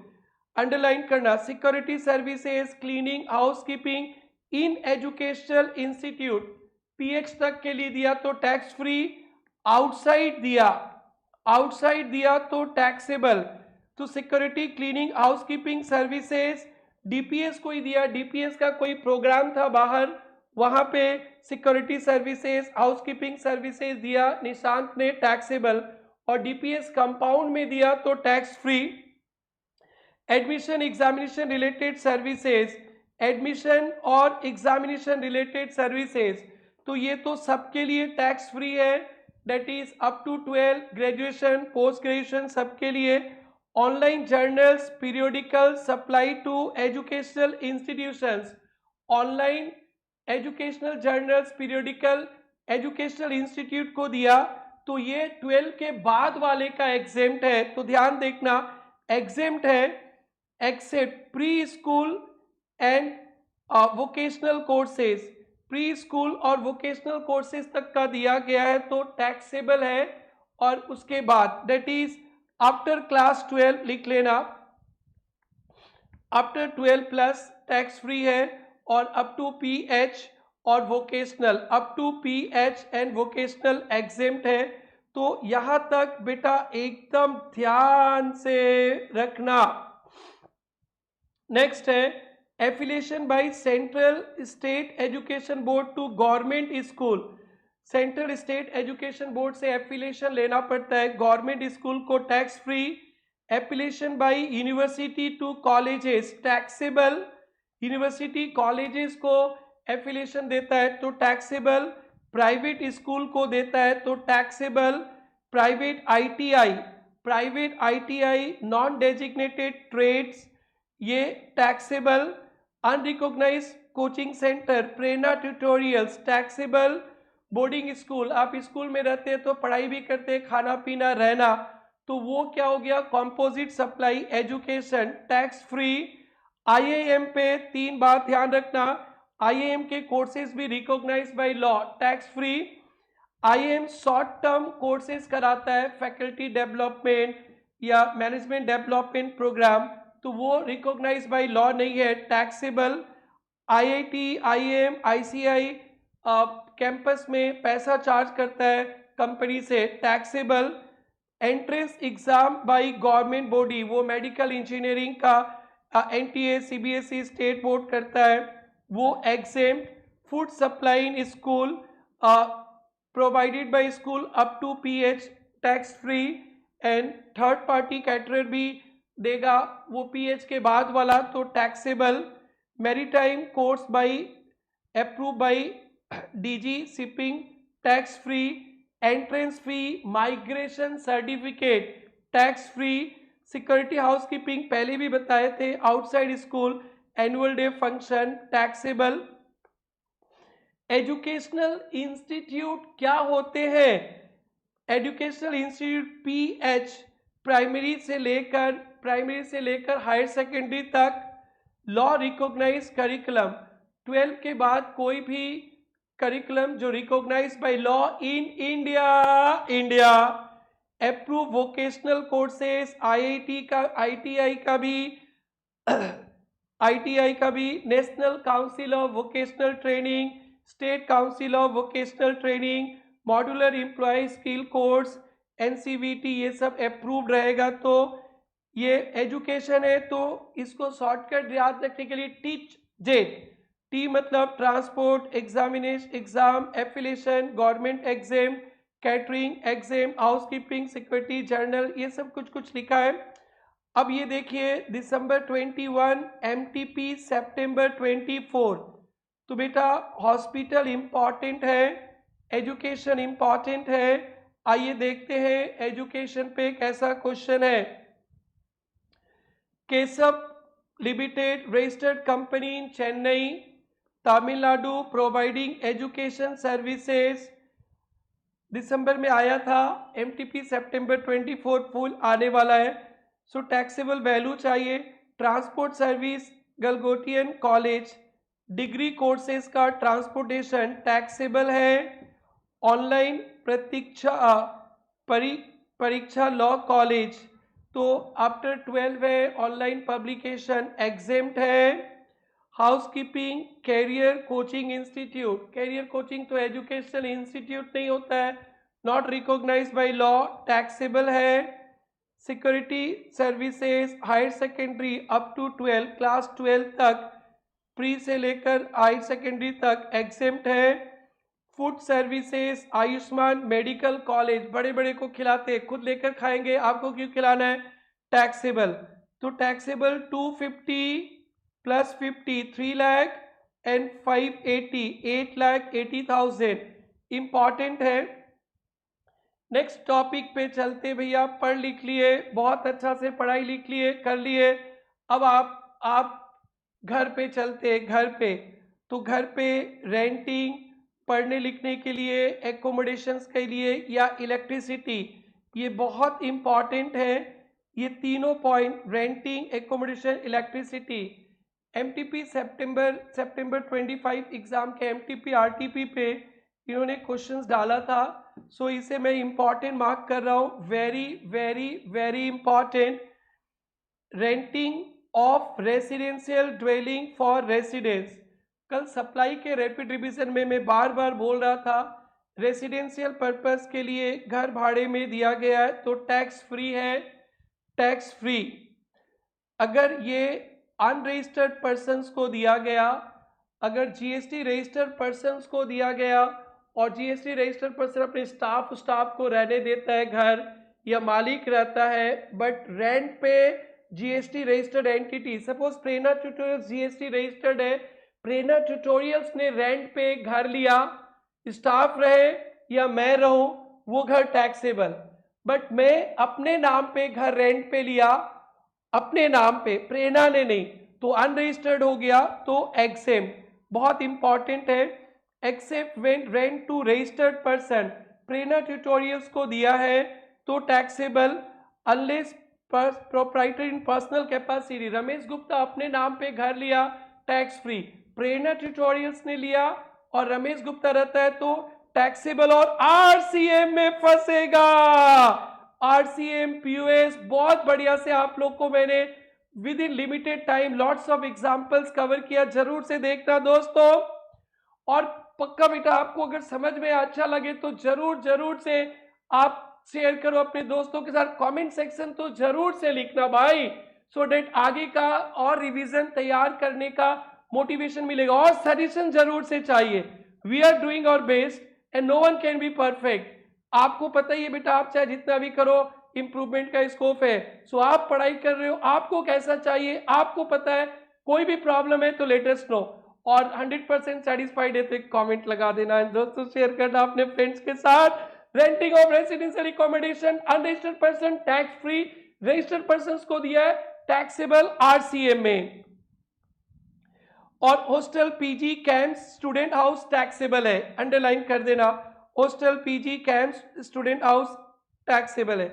S1: underline करना, security services, cleaning, housekeeping in educational institute PH तक के लिए दिया तो टैक्स फ्री। आउटसाइड दिया तो टैक्सेबल। तो security, cleaning, housekeeping services, DPS को ही दिया, डीपीएस का कोई प्रोग्राम था बाहर, वहां पे सिक्योरिटी सर्विसेज, हाउसकीपिंग सर्विसेज दिया निशांत ने, टैक्सेबल। और डीपीएस कंपाउंड में दिया तो tax free. Admission, examination related services, admission और एग्जामिनेशन रिलेटेड सर्विसेज, तो ये तो सबके लिए टैक्स फ्री है, that is up to 12, graduation, post graduation सबके लिए। Online journals, periodical supply to educational institutions, online educational journals, periodical educational institute को दिया, तो ये 12 के बाद वाले का एग्जेम्प्ट है। तो ध्यान देखना, एग्जेम्प्ट है except pre school and vocational courses, pre school और वोकेशनल कोर्सेज तक का दिया गया है तो टैक्सेबल है। और उसके बाद दैट इज आफ्टर क्लास 12 लिख लेना, आफ्टर 12 प्लस टैक्स फ्री है, और अप टू पीएच और vocational, up to PH and vocational exempt है। तो यहां तक बेटा एकदम ध्यान से रखना। नेक्स्ट है affiliation by central state education board to government school. Central state education board से एफिलिएशन लेना पड़ता है गवर्नमेंट स्कूल को, tax free. Affiliation by university to colleges, taxable. University colleges को एफिलिएशन देता है तो टैक्सेबल। प्राइवेट स्कूल को देता है तो taxable. Private ITI, non designated trades, ये taxable. Unrecognized coaching center, Prerna tutorials, taxable. Boarding school, आप स्कूल में रहते हैं तो पढ़ाई भी करते हैं, खाना पीना रहना, तो वो क्या हो गया, composite supply education, tax free. IIM पे 3 बात ध्यान रखना, आईआईएम के कोर्सेज भी recognized by law, tax free. IIM short term courses कराता है, फैकल्टी डेवलपमेंट या मैनेजमेंट डेवलपमेंट प्रोग्राम, तो वो रिकॉग्नाइज्ड बाय लॉ नहीं है, taxable. IIT, IAM, ICI campus में पैसा चार्ज करता है कंपनी से, taxable. Entrance exam by government body, वो मेडिकल इंजीनियरिंग का एनटीए, सीबीएसई स्टेट बोर्ड करता है, वो exempt. Food supply in school provided by school up to PH, tax free. And third party caterer भी देगा वो पीएच के बाद वाला तो taxable. Maritime course by approve by DG shipping, tax free. Entrance fee, migration certificate, tax free. Security housekeeping पहले भी बताए थे, outside school annual day function, taxable. Educational institute क्या होते हैं, एजुकेशनल इंस्टीट्यूट पीएच, प्राइमरी से लेकर हायर सेकेंडरी तक, लॉ रिकॉग्नाइज करिकुलम, 12 के बाद कोई भी करिकुलम जो recognize by law in India. Approve vocational courses, ITI का भी, National Council of vocational Training, state council of vocational training, modular employ skill course, NCVT, ये सब अप्रूव्ड रहेगा। तो ये एजुकेशन है, तो इसको शॉर्टकट याद रखने के लिए टीच जेट, टी मतलब transport, exam, affiliation, government exam, catering exam, housekeeping, security, journal, ये सब कुछ लिखा है। अब ये देखिए दिसंबर 21, एमटीपी सितंबर 24, तो बेटा हॉस्पिटल इंपॉर्टेंट है, एजुकेशन इंपॉर्टेंट है, आइए देखते हैं एजुकेशन पे कैसा क्वेश्चन है। Keshav limited registered company in Chennai Tamil Nadu providing education services, दिसंबर में आया था। एमटीपी सितंबर 24 फुल आने वाला है। सो टैक्सेबल वैल्यू चाहिए। Transport service Galgotian college, degree courses का ट्रांसपोर्टेशन टैक्सेबल है। ऑनलाइन परीक्षा लॉ कॉलेज तो आफ्टर 12 है। ऑनलाइन पब्लिकेशन एग्जेम्प्ट है। Housekeeping career coaching institute, career coaching तो एजुकेशनल इंस्टीट्यूट नहीं होता है, not recognised by law, taxable है। Security services higher secondary up to 12 class 12 तक, प्री से लेकर हायर सेकेंडरी तक एग्जेम्प्ट है। Food services Ayushman medical college, बड़े बड़े को खिलाते, खुद लेकर खाएंगे, आपको क्यों खिलाना है, टैक्सेबल। तो taxable 250 plus 50 3 lakh and 580 8,80,000 important है। नेक्स्ट टॉपिक पे चलते भैया, पढ़ लिख लिए, बहुत अच्छा से पढ़ाई लिख लिए, कर लिए। अब आप घर पे चलते, घर पे तो घर पे रेंटिंग, पढ़ने लिखने के लिए, एकोमोडेशंस के लिए या इलेक्ट्रिसिटी, ये बहुत इंपॉर्टेंट है। ये तीनों point renting, accommodation, electricity. MTP सितंबर 25 एग्जाम के एमटीपी आरटीपी पे इन्होंने क्वेश्चंस डाला था। सो इसे मैं इंपॉर्टेंट मार्क कर रहा हूँ, very very very important. Renting of residential dwelling for residence, कल सप्लाई के रैपिड रिवीजन में मैं बार बार बोल रहा था, रेसिडेंशियल पर्पस के लिए घर भाड़े में दिया गया है तो टैक्स फ्री है, टैक्स फ्री। अगर ये अनरजिस्टर्ड पर्सन्स को दिया गया, अगर जीएसटी रजिस्टर्ड पर्सन्स को दिया गया और जीएसटी रजिस्टर्ड पर्सन अपने स्टाफ को रहने देता है घर, या मालिक रहता है, बट रेंट पे जीएसटी रजिस्टर्ड एंटिटी, सपोज प्रेरणा ट्यूटोरियल्स जीएसटी रजिस्टर्ड है, प्रेरणा ट्यूटोरियल्स ने रेंट पे घर लिया, स्टाफ रहे या मैं रहूं, वो घर टैक्सेबल। बट मैं अपने नाम पे घर रेंट पे लिया, अपने नाम पे, प्रेरणा ने नहीं, तो अनरजिस्टर्ड हो गया, तो एग्जेम्प्ट। बहुत इंपॉर्टेंट है, except when rent to registered person, Prerna tutorials को दिया है तो taxable, unless proprietor in personal capacity, Ramesh Gupta अपने नाम पे घर लिया, टैक्स फ्री। प्रेरणा ट्यूटोरियल्स ने लिया और रमेश गुप्ता रहता है तो टैक्सेबल और आरसीएम में फंसेगा। आरसीएम पीओएस बहुत बढ़िया से आप लोग को मैंने with in limited time lots of examples cover किया, जरूर से देखना दोस्तों। और पक्का बेटा आपको अगर समझ में अच्छा लगे तो जरूर से आप शेयर करो अपने दोस्तों के साथ, कमेंट सेक्शन तो जरूर से लिखना भाई, सो डेट आगे का और रिवीजन तैयार करने का मोटिवेशन मिलेगा। और सजेशन जरूर से चाहिए, we are doing our best and no one can be perfect. आपको पता ही है बेटा, आप चाहे जितना भी करो इंप्रूवमेंट का स्कोप है। सो आप पढ़ाई कर रहे हो, आपको कैसा चाहिए आपको पता है, कोई भी प्रॉब्लम है तो लेट अस नो, और 100% सेटिस्फाइड है तो एक कमेंट लगा देना, दोस्तों शेयर करना अपने फ्रेंड्स के साथ। Renting of residential accommodation unregistered person tax free, registered person को दिया है टैक्सेबल आरसीएम में। और hostel PG camps student house taxable है, अंडरलाइन कर देना, hostel PG camps student house taxable है।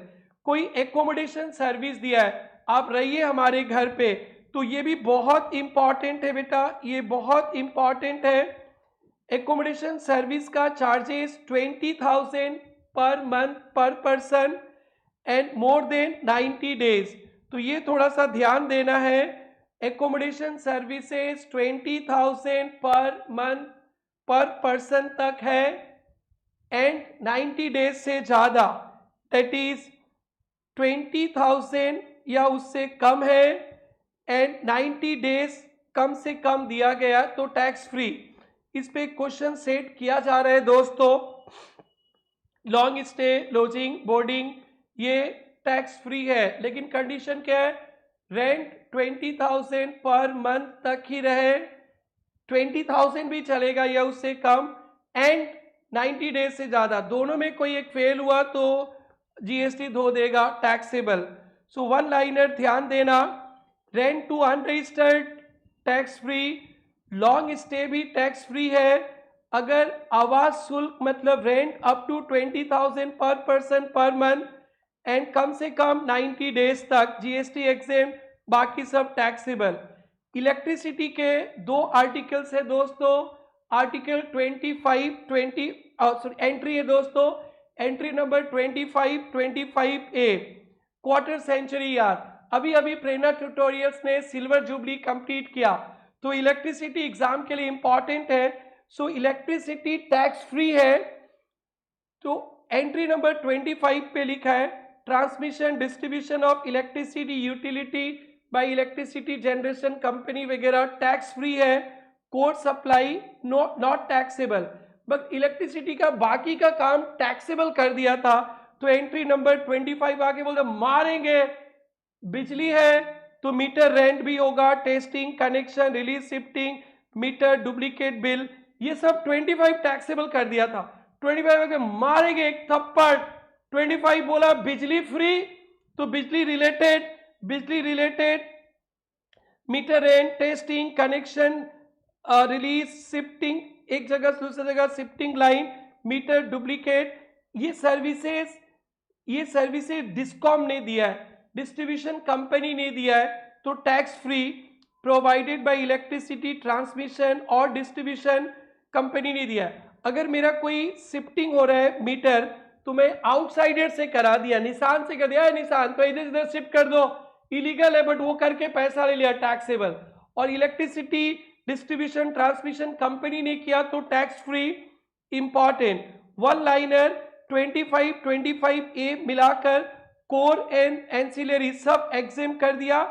S1: कोई एकोमोडेशन सर्विस दिया है, आप रहिए हमारे घर पे, तो ये भी बहुत इंपॉर्टेंट है बेटा, ये बहुत इंपॉर्टेंट है। एकोमोडेशन सर्विस का चार्जेस 20,000 पर मंथ पर person and more than 90 days, तो ये थोड़ा सा ध्यान देना है। एकोमोडेशन सर्विसेज 20,000 पर मंथ पर पर्सन तक है एंड 90 डेज से ज्यादा, दैट इज 20,000 या उससे कम है एंड 90 डेज कम से कम दिया गया तो टैक्स फ्री। इस पे क्वेश्चन सेट किया जा रहा है दोस्तों। लॉन्ग स्टे, लॉजिंग, बोर्डिंग ये टैक्स फ्री है, लेकिन कंडीशन क्या है, रेंट 20,000 पर मंथ तक ही रहे, 20,000 भी चलेगा या उससे कम, एंड 90 डेज से ज़्यादा, दोनों में कोई एक फेल हुआ तो जीएसटी धो देगा, टैक्सेबल। सो वन लाइनर ध्यान देना, rent to unregistered tax free, long stay भी टैक्स फ्री है। अगर आवास शुल्क मतलब रेंट अप टू 20,000 पर person per month and come से कम 90 डेज तक जीएसटी एग्जेम, बाकी सब टैक्सेबल। इलेक्ट्रिसिटी के दो आर्टिकल्स है दोस्तों, आर्टिकल 25 एंट्री है दोस्तों, entry number 25A, quarter century यार। अभी अभी प्रेरणा ट्यूटोरियल्स ने सिल्वर जुबली कंप्लीट किया, तो इलेक्ट्रिसिटी एग्जाम के लिए इंपॉर्टेंट है। सो इलेक्ट्रिसिटी टैक्स फ्री है, तो एंट्री नंबर 25 पे लिखा है transmission distribution of electricity utility bye electricity generation company वगैरह टैक्स फ्री है। Court supply not taxable, but electricity का बाकी का काम टैक्सेबल कर दिया था, तो एंट्री नंबर 25 आके बोलते मारेंगे। बिजली है तो मीटर रेंट भी होगा, testing, connection, release, shifting, meter, duplicate bill, ये सब 25 टैक्सेबल कर दिया था। 25 आके मारेंगे एक थप्पड़। 25 बोला बिजली फ्री, तो बिजली related meter rent, testing, connection, release, shifting, एक जगह से दूसरी जगह शिफ्टिंग लाइन, मीटर, डुप्लीकेट, ये सर्विसेज डिस्कॉम ने दिया है, डिस्ट्रीब्यूशन कंपनी ने दिया है, तो tax free provided by electricity transmission और डिस्ट्रीब्यूशन कंपनी ने दिया है। अगर मेरा कोई शिफ्टिंग हो रहा है मीटर, तो मैं आउटसाइडर से करा दिया, निशान से कर दिया, निशान तो इधर शिफ्ट कर दो, इलीगल है बट वो करके पैसा ले लिया, टैक्सेबल। और इलेक्ट्रिसिटी डिस्ट्रीब्यूशन ट्रांसमिशन कंपनी ने किया तो tax free. Important one liner 25A मिलाकर कोर एंड एंसिलरी सब एग्जेम कर दिया।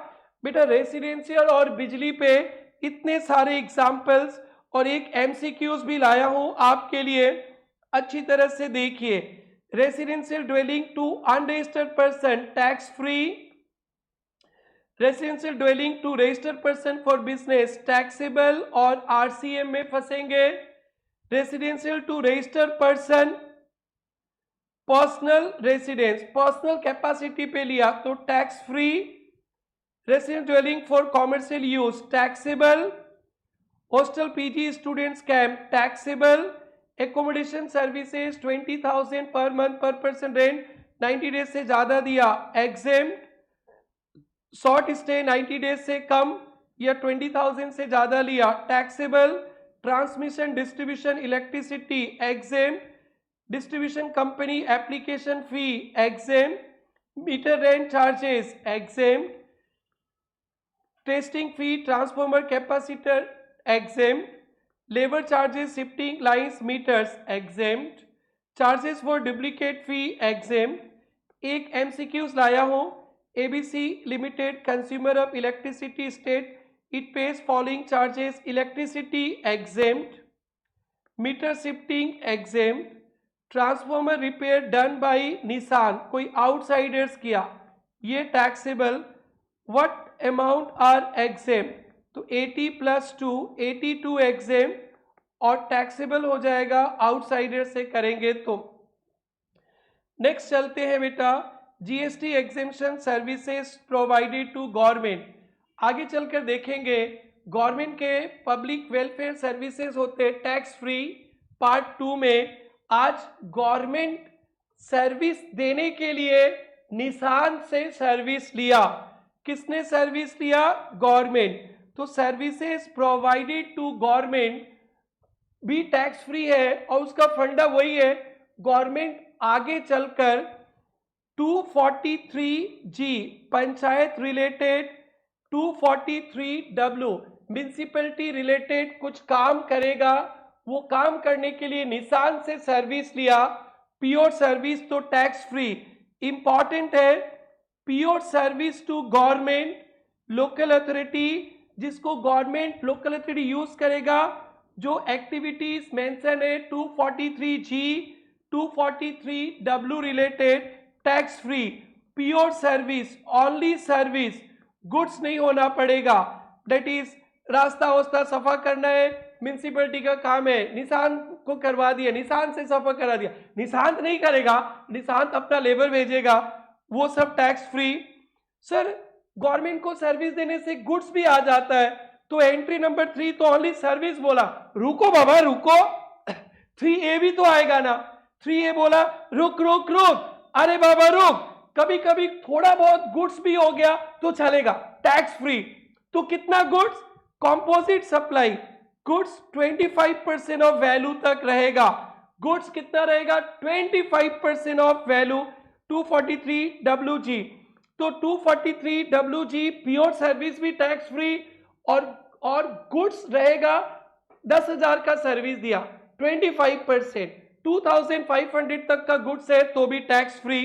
S1: बेटा रेसिडेंशियल और बिजली पे इतने सारे एग्जाम्पल्स और एक एमसीक्यूज भी लाया हूं आपके लिए, अच्छी तरह से देखिए। Residential dwelling to unregistered person tax free, residential dwelling to registered person for business taxable और आरसीएम में फंसेंगे। Residential to registered person personal residence, personal capacity पे लिया तो tax free. Residential dwelling for commercial use taxable. Hostel PG students camp taxable. Accommodation services 20,000 पर month पर person rent 90 days से ज्यादा दिया एग्जेम्प्ट। शॉर्ट स्टे 90 डेज से कम या 20,000 से ज्यादा लिया taxable. Transmission distribution electricity exempt. Distribution company application fee exempt. Meter rent charges exempt. Testing fee transformer capacitor exempt. Labour charges shifting lines meters exempt. Charges for duplicate fee exempt. एक MCQs लाया हूं, ABC limited consumer of electricity state it page following charges electricity exempt. Meter shifting exempt. Transformer repair done by Nishan, कोई outsiders किया, ये taxable. What amount are exempt, तो 80 + 2 82 exempt और taxable हो जाएगा आउटसाइडर से करेंगे तो। नेक्स्ट चलते हैं बेटा, GST exemption services provided to government. आगे चलकर देखेंगे गवर्नमेंट के पब्लिक वेलफेयर सर्विसेज होते हैं टैक्स फ्री। पार्ट 2 में आज गवर्नमेंट सर्विस देने के लिए निशान से सर्विस लिया। किसने सर्विस लिया? गवर्नमेंट। तो सर्विसेज प्रोवाइडेड टू गवर्नमेंट भी टैक्स फ्री है और उसका फंडा वही है। गवर्नमेंट आगे चलकर 243G panchayat related, 243W municipality related कुछ काम करेगा। वो काम करने के लिए निशान से सर्विस लिया, प्योर सर्विस तो टैक्स फ्री। इंपॉर्टेंट है, pure service to government local authority, जिसको गवर्नमेंट लोकल अथॉरिटी यूज करेगा। जो एक्टिविटीज मेंशन है 243G 243W related tax free. Pure service, only service, goods नहीं होना पड़ेगा। दैट इज रास्ता वास्ता सफा करना है, म्युनिसिपैलिटी का काम है, निशान को करवा दिया, निशांत से सफर करा दिया, निशांत नहीं करेगा, निशांत अपना लेबर भेजेगा, वो सब टैक्स फ्री। सर गवर्नमेंट को सर्विस देने से गुड्स भी आ जाता है, तो एंट्री नंबर 3 तो ओनली सर्विस बोला, रुको बाबा रुको, 3A भी तो आएगा ना। 3A बोला रुक रुक रुक, अरे बाबा रुक, कभी कभी थोड़ा बहुत गुड्स भी हो गया तो चलेगा, टैक्स फ्री। तो कितना goods? Composite supply goods 25% of value तक रहेगा। गुड्स कितना रहेगा? 25% ऑफ वैल्यू, 243 WG। तो 243 WG प्योर सर्विस भी टैक्स फ्री, और गुड्स रहेगा 10,000 का सर्विस दिया, 25%, 2,500 तक का गुड्स है तो भी टैक्स फ्री।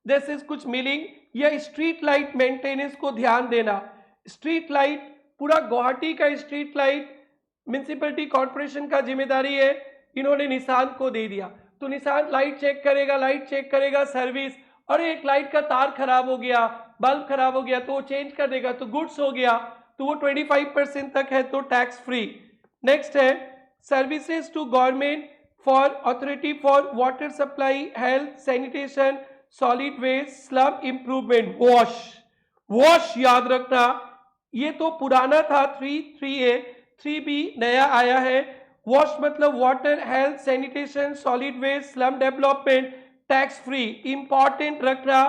S1: दिस इज कुछ मीनिंग। या स्ट्रीट लाइट मेंटेनेंस को ध्यान देना, स्ट्रीट लाइट पूरा गुवाहाटी का स्ट्रीट लाइट म्युनिसिपैलिटी कॉर्पोरेशन का जिम्मेदारी है, इन्होंने निशांत को दे दिया। तो निशांत लाइट चेक करेगा, सर्विस, और एक लाइट का तार खराब हो गया, बल्ब खराब हो गया तो वो चेंज कर देगा, तो गुड्स हो गया, तो वो 25% तक है तो टैक्स फ्री। नेक्स्ट है services to government for authority for water supply, health, sanitation, solid waste, slum improvement, wash याद रखना, ये तो पुराना था 3A, 3B नया आया है। वॉश मतलब water, health, sanitation, solid waste, slum development, tax free. Important रखना,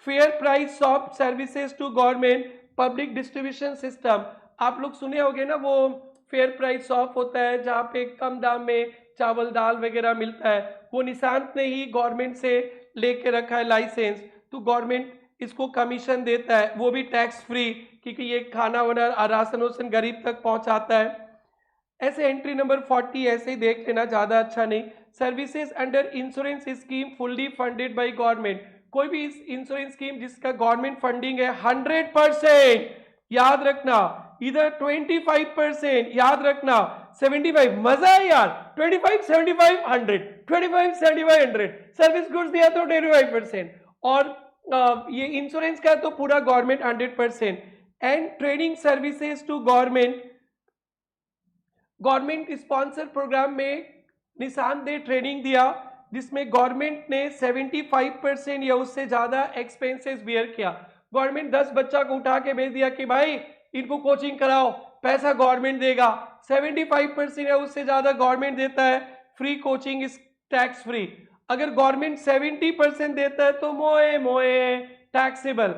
S1: fair price of services to government, public distribution system. आप लोग सुने होंगे ना, वो फेयर प्राइस ऑफ होता है जहाँ पे कम दाम में चावल दाल वगैरह मिलता है, वो निशांत ने ही गवर्नमेंट से लेके रखा है लाइसेंस, तो गवर्नमेंट इसको कमीशन देता है, वो भी टैक्स फ्री, क्योंकि ये खाना वाना राशन वासन गरीब तक पहुंचाता है। ऐसे एंट्री नंबर 40 ऐसे ही देख लेना, ज्यादा अच्छा नहीं। Services under insurance scheme fully funded by government, कोई भी इंश्योरेंस स्कीम जिसका गवर्नमेंट फंडिंग है 100%, याद रखना, इधर 25% याद रखना, 75, मजा है यार, 25 75 100, 25 75 100, सर्विस गुड्स दिया तो 25%, और ये इंश्योरेंस का तो पूरा government 100%। And training services to government, government sponsor program में निशांत ने ट्रेनिंग दिया, जिसमें गवर्नमेंट ने 75% या उससे ज्यादा एक्सपेंसेस बियर किया। गवर्नमेंट 10 बच्चा को उठा के भेज दिया कि भाई इनको कोचिंग कराओ, पैसा गवर्नमेंट देगा, 75% या उससे ज्यादा गवर्नमेंट देता है, free coaching is tax free. अगर गवर्नमेंट 70% देता है तो मोए टैक्सेबल।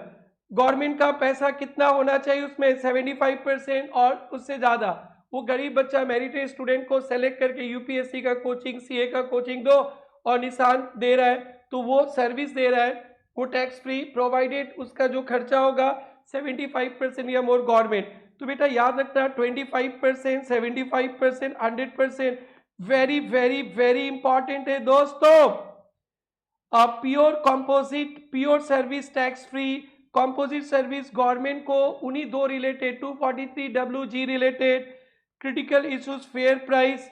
S1: गवर्नमेंट का पैसा कितना होना चाहिए उसमें? 75% और उससे ज्यादा। वो गरीब बच्चा मेरिटेड स्टूडेंट को सेलेक्ट करके यूपीएससी का कोचिंग, सीए का कोचिंग दो, और निशांत दे रहा है तो वो सर्विस दे रहा है, वो टैक्स फ्री, प्रोवाइडेड उसका जो खर्चा होगा 75% या मोर गवर्नमेंट। तो बेटा याद रखना 25%, 75%, 100%, वेरी वेरी वेरी इंपॉर्टेंट है दोस्तों। Pure composite, pure service tax free, composite service government को उन्हीं दो related, 243 WG related, critical issues fair price,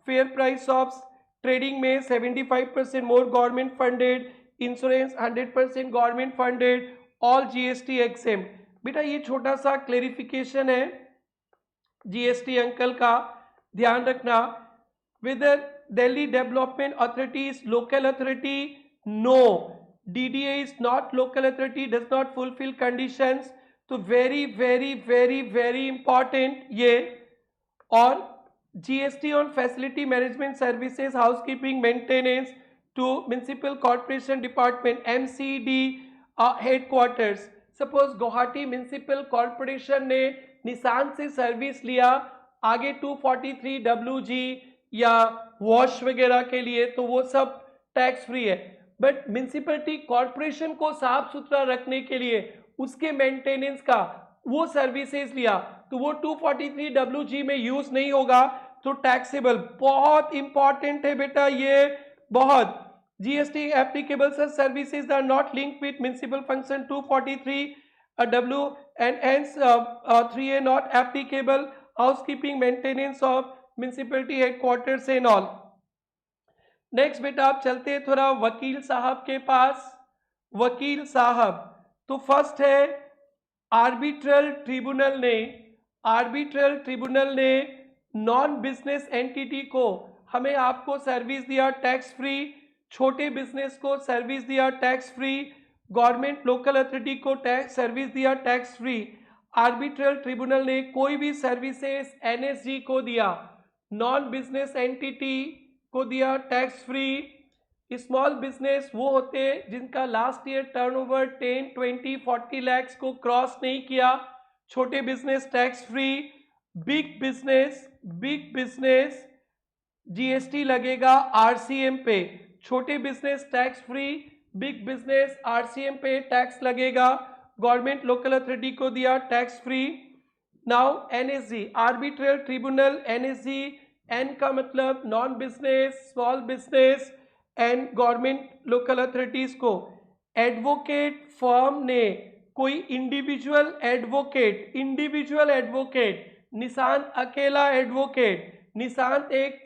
S1: fair price of trading में 75% more government funded, insurance 100% government funded, all GST exempt. बेटा ये छोटा सा क्लेरिफिकेशन है GST अंकल का, ध्यान रखना। Whether Delhi Development Authority is local authority? No, DDA is not local authority, does not fulfill conditions, तो very very very very important ये। और GST on facility management services, housekeeping, maintenance to municipal corporation department, MCD headquarters। Suppose Guwahati municipal corporation ने निशान से service लिया आगे 243 WG या wash वगैरह के लिए, तो वो सब टैक्स फ्री है। बट म्युनिसिपैलिटी कॉर्पोरेशन को साफ सुथरा रखने के लिए उसके मेंटेनेंस का वो सर्विसेज लिया, तो वो 243 WG में यूज नहीं होगा, तो टैक्सेबल। बहुत इंपॉर्टेंट है बेटा ये, बहुत। GST applicable such services are not linked with municipal function 243 W and hence 3A not applicable, housekeeping, maintenance of municipality headquarters and all। Next बेटा आप चलते हैं थोड़ा वकील साहब के पास। वकील साहब तो फर्स्ट है आर्बिट्रल ट्रिब्यूनल ने नॉन बिजनेस एंटिटी को हमें आपको सर्विस दिया टैक्स फ्री, छोटे बिजनेस को सर्विस दिया tax free, government local authority को टैक्स सर्विस दिया टैक्स फ्री, आर्बिट्रल ट्रिब्यूनल ने कोई भी सर्विसेज एनएसजी को दिया, नॉन बिजनेस एंटिटी को दिया टैक्स फ्री। स्मॉल बिजनेस वो होते हैं जिनका लास्ट ईयर टर्नओवर 10, 20, 40 लाख को क्रॉस नहीं किया, छोटे business tax free. Big business GST लगेगा आरसीएम पे, छोटे business tax free, big business RCM पे टैक्स लगेगा, गवर्नमेंट लोकल अथॉरिटी को दिया tax free. Now NSG arbitral tribunal, NSG N का मतलब non business, small business and government local authorities को। एडवोकेट फर्म ने कोई इंडिविजुअल एडवोकेट, निशांत अकेला एडवोकेट, निशांत एक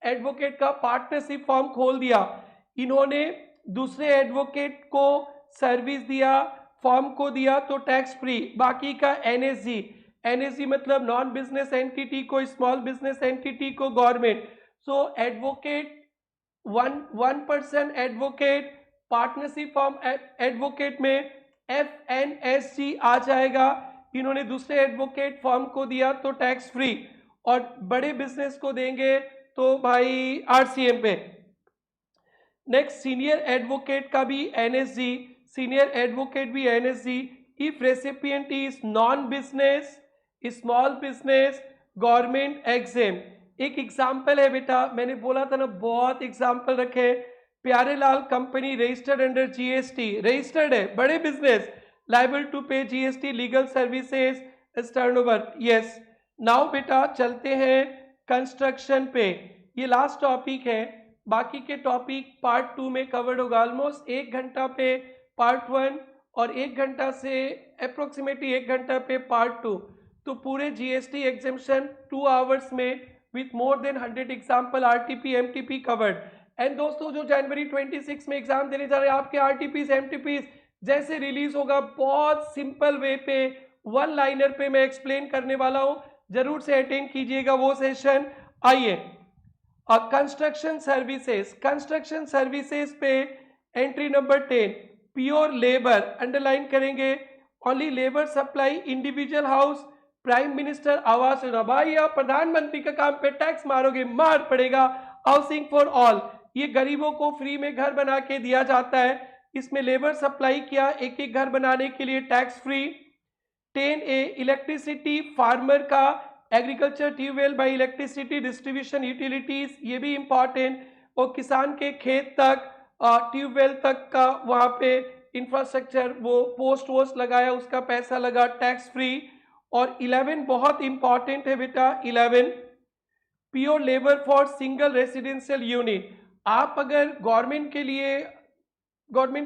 S1: एडवोकेट का पार्टनरशिप फर्म खोल दिया, इन्होंने दूसरे एडवोकेट को सर्विस दिया, फर्म को दिया तो टैक्स फ्री। बाकी का एनएसजी मतलब नॉन बिजनेस एंटिटी को, स्मॉल बिजनेस एंटिटी को government. So advocate one person advocate, partnership firm advocate में एफएनएसजी आ जाएगा, इन्होंने दूसरे एडवोकेट फर्म को दिया तो टैक्स फ्री, और बड़े बिजनेस को देंगे तो भाई आरसीएम पे। नेक्स्ट सीनियर एडवोकेट का भी एनएसजी, सीनियर एडवोकेट भी NSG. If recipient is non business, small business, government exempt. एक एग्जाम्पल है बेटा, मैंने बोला था ना बहुत एग्जाम्पल रखे। Pyarelal company registered under GST, registered है, बड़े बिजनेस, लाइबल टू पे GST, legal services, turnover. Yes, now बेटा चलते हैं कंस्ट्रक्शन पे, ये लास्ट टॉपिक है, बाकी के टॉपिक पार्ट 2 में कवर्ड होगा। ऑलमोस्ट 1 घंटा पे पार्ट 1 और 1 घंटा से अप्रोक्सीमेटली 1 घंटा पे पार्ट 2, तो पूरे जीएसटी एग्जेम्पशन 2 आवर्स में with more then 100 example RTP MTP covered. And दोस्तों जो जनवरी 26 में एग्जाम देने जा रहे हैं आपके आरटीपीज एमटीपीज जैसे रिलीज होगा, बहुत सिंपल वे पे, वन लाइनर पे मैं एक्सप्लेन करने वाला हूं, जरूर से अटेंड कीजिएगा वो सेशन। आइए कंस्ट्रक्शन सर्विसेज पे entry number 10, pure labour underline करेंगे, only labour supply individual house, prime minister Awas Yojana. भाई आप प्रधानमंत्री का काम पे टैक्स मारोगे मार पड़ेगा। हाउसिंग फॉर ऑल, ये गरीबों को फ्री में घर बना के दिया जाता है, इसमें लेबर सप्लाई किया, एक एक घर बनाने के लिए tax free. 10A electricity farmer का, agriculture tube well by electricity distribution utilities, ये भी इंपॉर्टेंट, और किसान के खेत तक ट्यूबवेल तक का वहां पे इंफ्रास्ट्रक्चर, वो पोस्ट वोस्ट लगाया उसका पैसा लगा टैक्स फ्री। और 11 बहुत इंपॉर्टेंट है बेटा, 11 pure labour for single residential unit. आप अगर गवर्नमेंट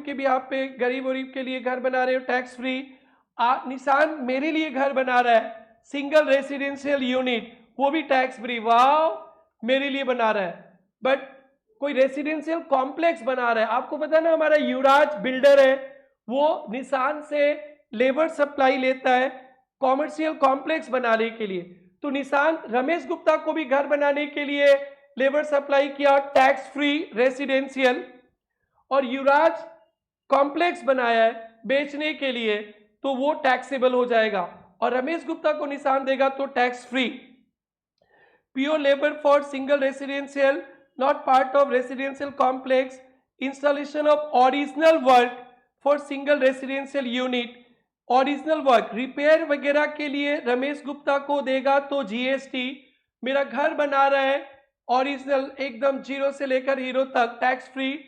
S1: के भी आप पे गरीब वरीब के लिए घर बना रहे हो टैक्स फ्री, निशान मेरे लिए घर बना रहा है सिंगल रेसिडेंशियल यूनिट, वो भी टैक्स फ्री, वाह मेरे लिए बना रहा है। बट कोई रेसिडेंशियल कॉम्प्लेक्स बना रहा है, आपको पता है ना हमारा युवराज बिल्डर है, वो निशान से लेबर सप्लाई लेता है कॉमर्शियल कॉम्प्लेक्स बनाने के लिए, तो निशान रमेश गुप्ता को भी घर बनाने के लिए लेबर सप्लाई किया टैक्स फ्री रेसिडेंशियल, और युवराज कॉम्प्लेक्स बनाया है बेचने के लिए तो वो टैक्सेबल हो जाएगा, और रमेश गुप्ता को निशान देगा तो tax free. Pure labour for single residential not part of residential complex, installation of original work for single residential unit, original work repair वगैरह के लिए रमेश गुप्ता को देगा तो जीएसटी। मेरा घर बना रहा है ओरिजिनल एकदम जीरो से लेकर हीरो तक टैक्स फ्री,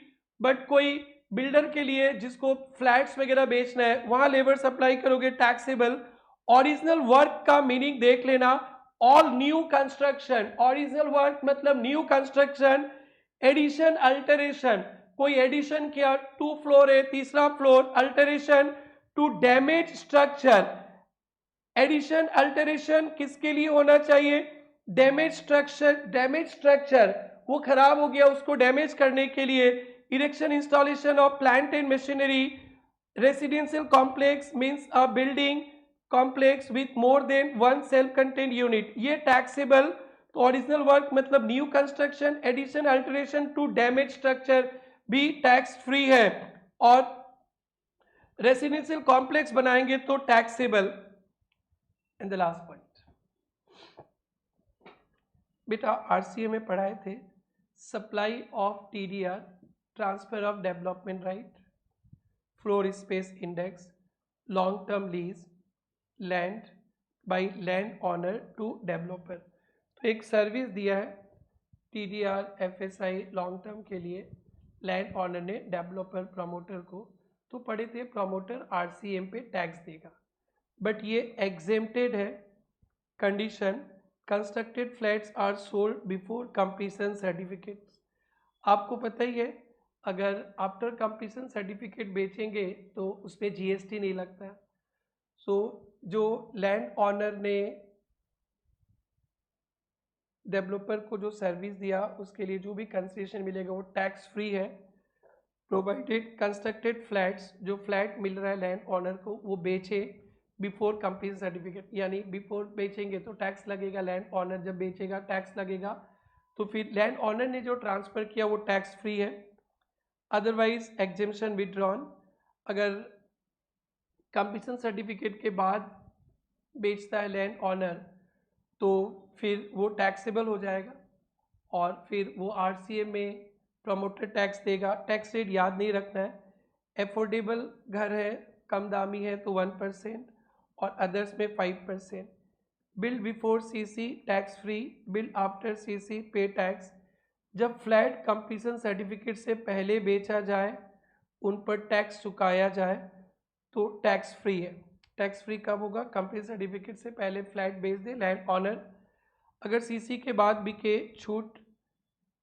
S1: बट कोई बिल्डर के लिए जिसको फ्लैट्स वगैरह बेचना है वहां लेबर सप्लाई करोगे टैक्सेबल। ओरिजिनल वर्क का मीनिंग देख लेना, all new construction, original work मतलब न्यू कंस्ट्रक्शन, एडिशन अल्टरेशन, कोई एडिशन किया 2 फ्लोर है तीसरा floor, alteration to damage structure. Addition alteration किसके लिए होना चाहिए, डैमेज स्ट्रक्चर वो खराब हो गया उसको डैमेज करने के लिए। Erection installation of plant and machinery, residential complex means a building complex with more than 1 self contained unit, ये टैक्सेबल तो ओरिजिनल वर्क मतलब new construction, addition, alteration to damage structure भी टैक्स फ्री है, और residential complex बनाएंगे तो taxable. And the last point, बेटा RCA में पढ़ाए थे, supply of TDR, transfer of development right, floor space index, long term lease, land by land owner to developer. तो एक सर्विस दिया है टीडीआर एफएसआई लॉन्ग टर्म के लिए, लैंड ऑनर ने डेवलपर प्रमोटर को, तो पढ़े थे प्रमोटर आरसीएम पे टैक्स देगा, बट ये एग्जेम्प्टेड है condition, constructed flats are sold before completion certificates. आपको पता ही है अगर आफ्टर कंप्लीशन सर्टिफिकेट बेचेंगे तो उसमें जीएसटी नहीं लगता है। सो जो लैंड ऑनर ने डेवलपर को जो सर्विस दिया उसके लिए जो भी कंसेशन मिलेगा वो टैक्स फ्री है, प्रोवाइडेड कंस्ट्रक्टेड फ्लैट्स, जो फ्लैट मिल रहा है लैंड ऑनर को वो बेचे बिफोर कंप्लीशन सर्टिफिकेट, यानी बिफोर बेचेंगे तो टैक्स लगेगा, लैंड ऑनर जब बेचेगा टैक्स लगेगा, तो फिर लैंड ऑनर ने जो ट्रांसफ़र किया वो टैक्स फ्री है। अदरवाइज एग्जेम्पशन विड्रॉन, अगर कंप्लीशन सर्टिफिकेट के बाद बेचता है लैंड ऑनर तो फिर वो टैक्सेबल हो जाएगा, और फिर वो आरसीए में प्रमोटर टैक्स देगा। टैक्स रेट याद नहीं रखना है, एफोर्डेबल घर है, कम दामी है तो 1% और अदर्स में 5%। Build before CC tax free, build after CC पे टैक्स। जब फ्लैट कंप्लीशन सर्टिफिकेट से पहले बेचा जाए उन पर टैक्स चुकाया जाए तो टैक्स फ्री है। टैक्स फ्री कब होगा? कंप्लीशन सर्टिफिकेट से पहले फ्लैट बेच दे लैंड ऑनर, अगर सीसी के बाद बिके छूट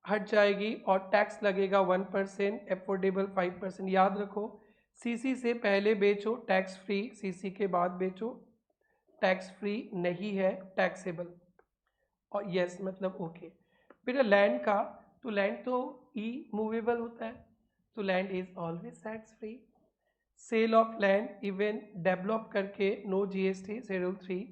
S1: हट जाएगी और टैक्स लगेगा 1%, एफोर्डेबल 5%। याद रखो सीसी से पहले बेचो टैक्स फ्री, सीसी के बाद बेचो टैक्स फ्री नहीं है, टैक्सेबल। और यस मतलब ओके। फिर लैंड का, तो लैंड तो ई मूवेबल होता है, तो land is always tax free. Sale of land even develop करके no GST, schedule 3।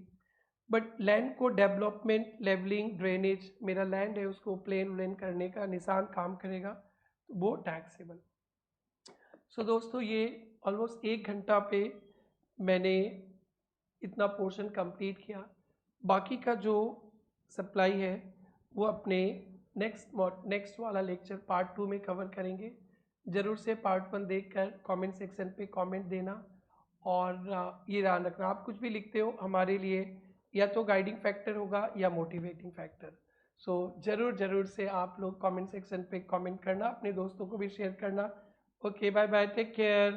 S1: But land को डेवलपमेंट, लेवलिंग, ड्रेनेज, मेरा लैंड है उसको प्लेन व्लेन करने का निशान काम करेगा तो वो टैक्सेबल। सो दोस्तों ये ऑलमोस्ट 1 घंटा पे मैंने इतना पोर्शन कंप्लीट किया। बाकी का जो सप्लाई है वो अपने नेक्स्ट वाला लेक्चर पार्ट 2 में कवर करेंगे। ज़रूर से पार्ट 1 देखकर कमेंट सेक्शन पे कमेंट देना, और ये ध्यान रखना आप कुछ भी लिखते हो हमारे लिए या तो गाइडिंग फैक्टर होगा या मोटिवेटिंग फैक्टर। सो ज़रूर से आप लोग कमेंट सेक्शन पे कमेंट करना, अपने दोस्तों को भी शेयर करना। Okay bye bye, take care.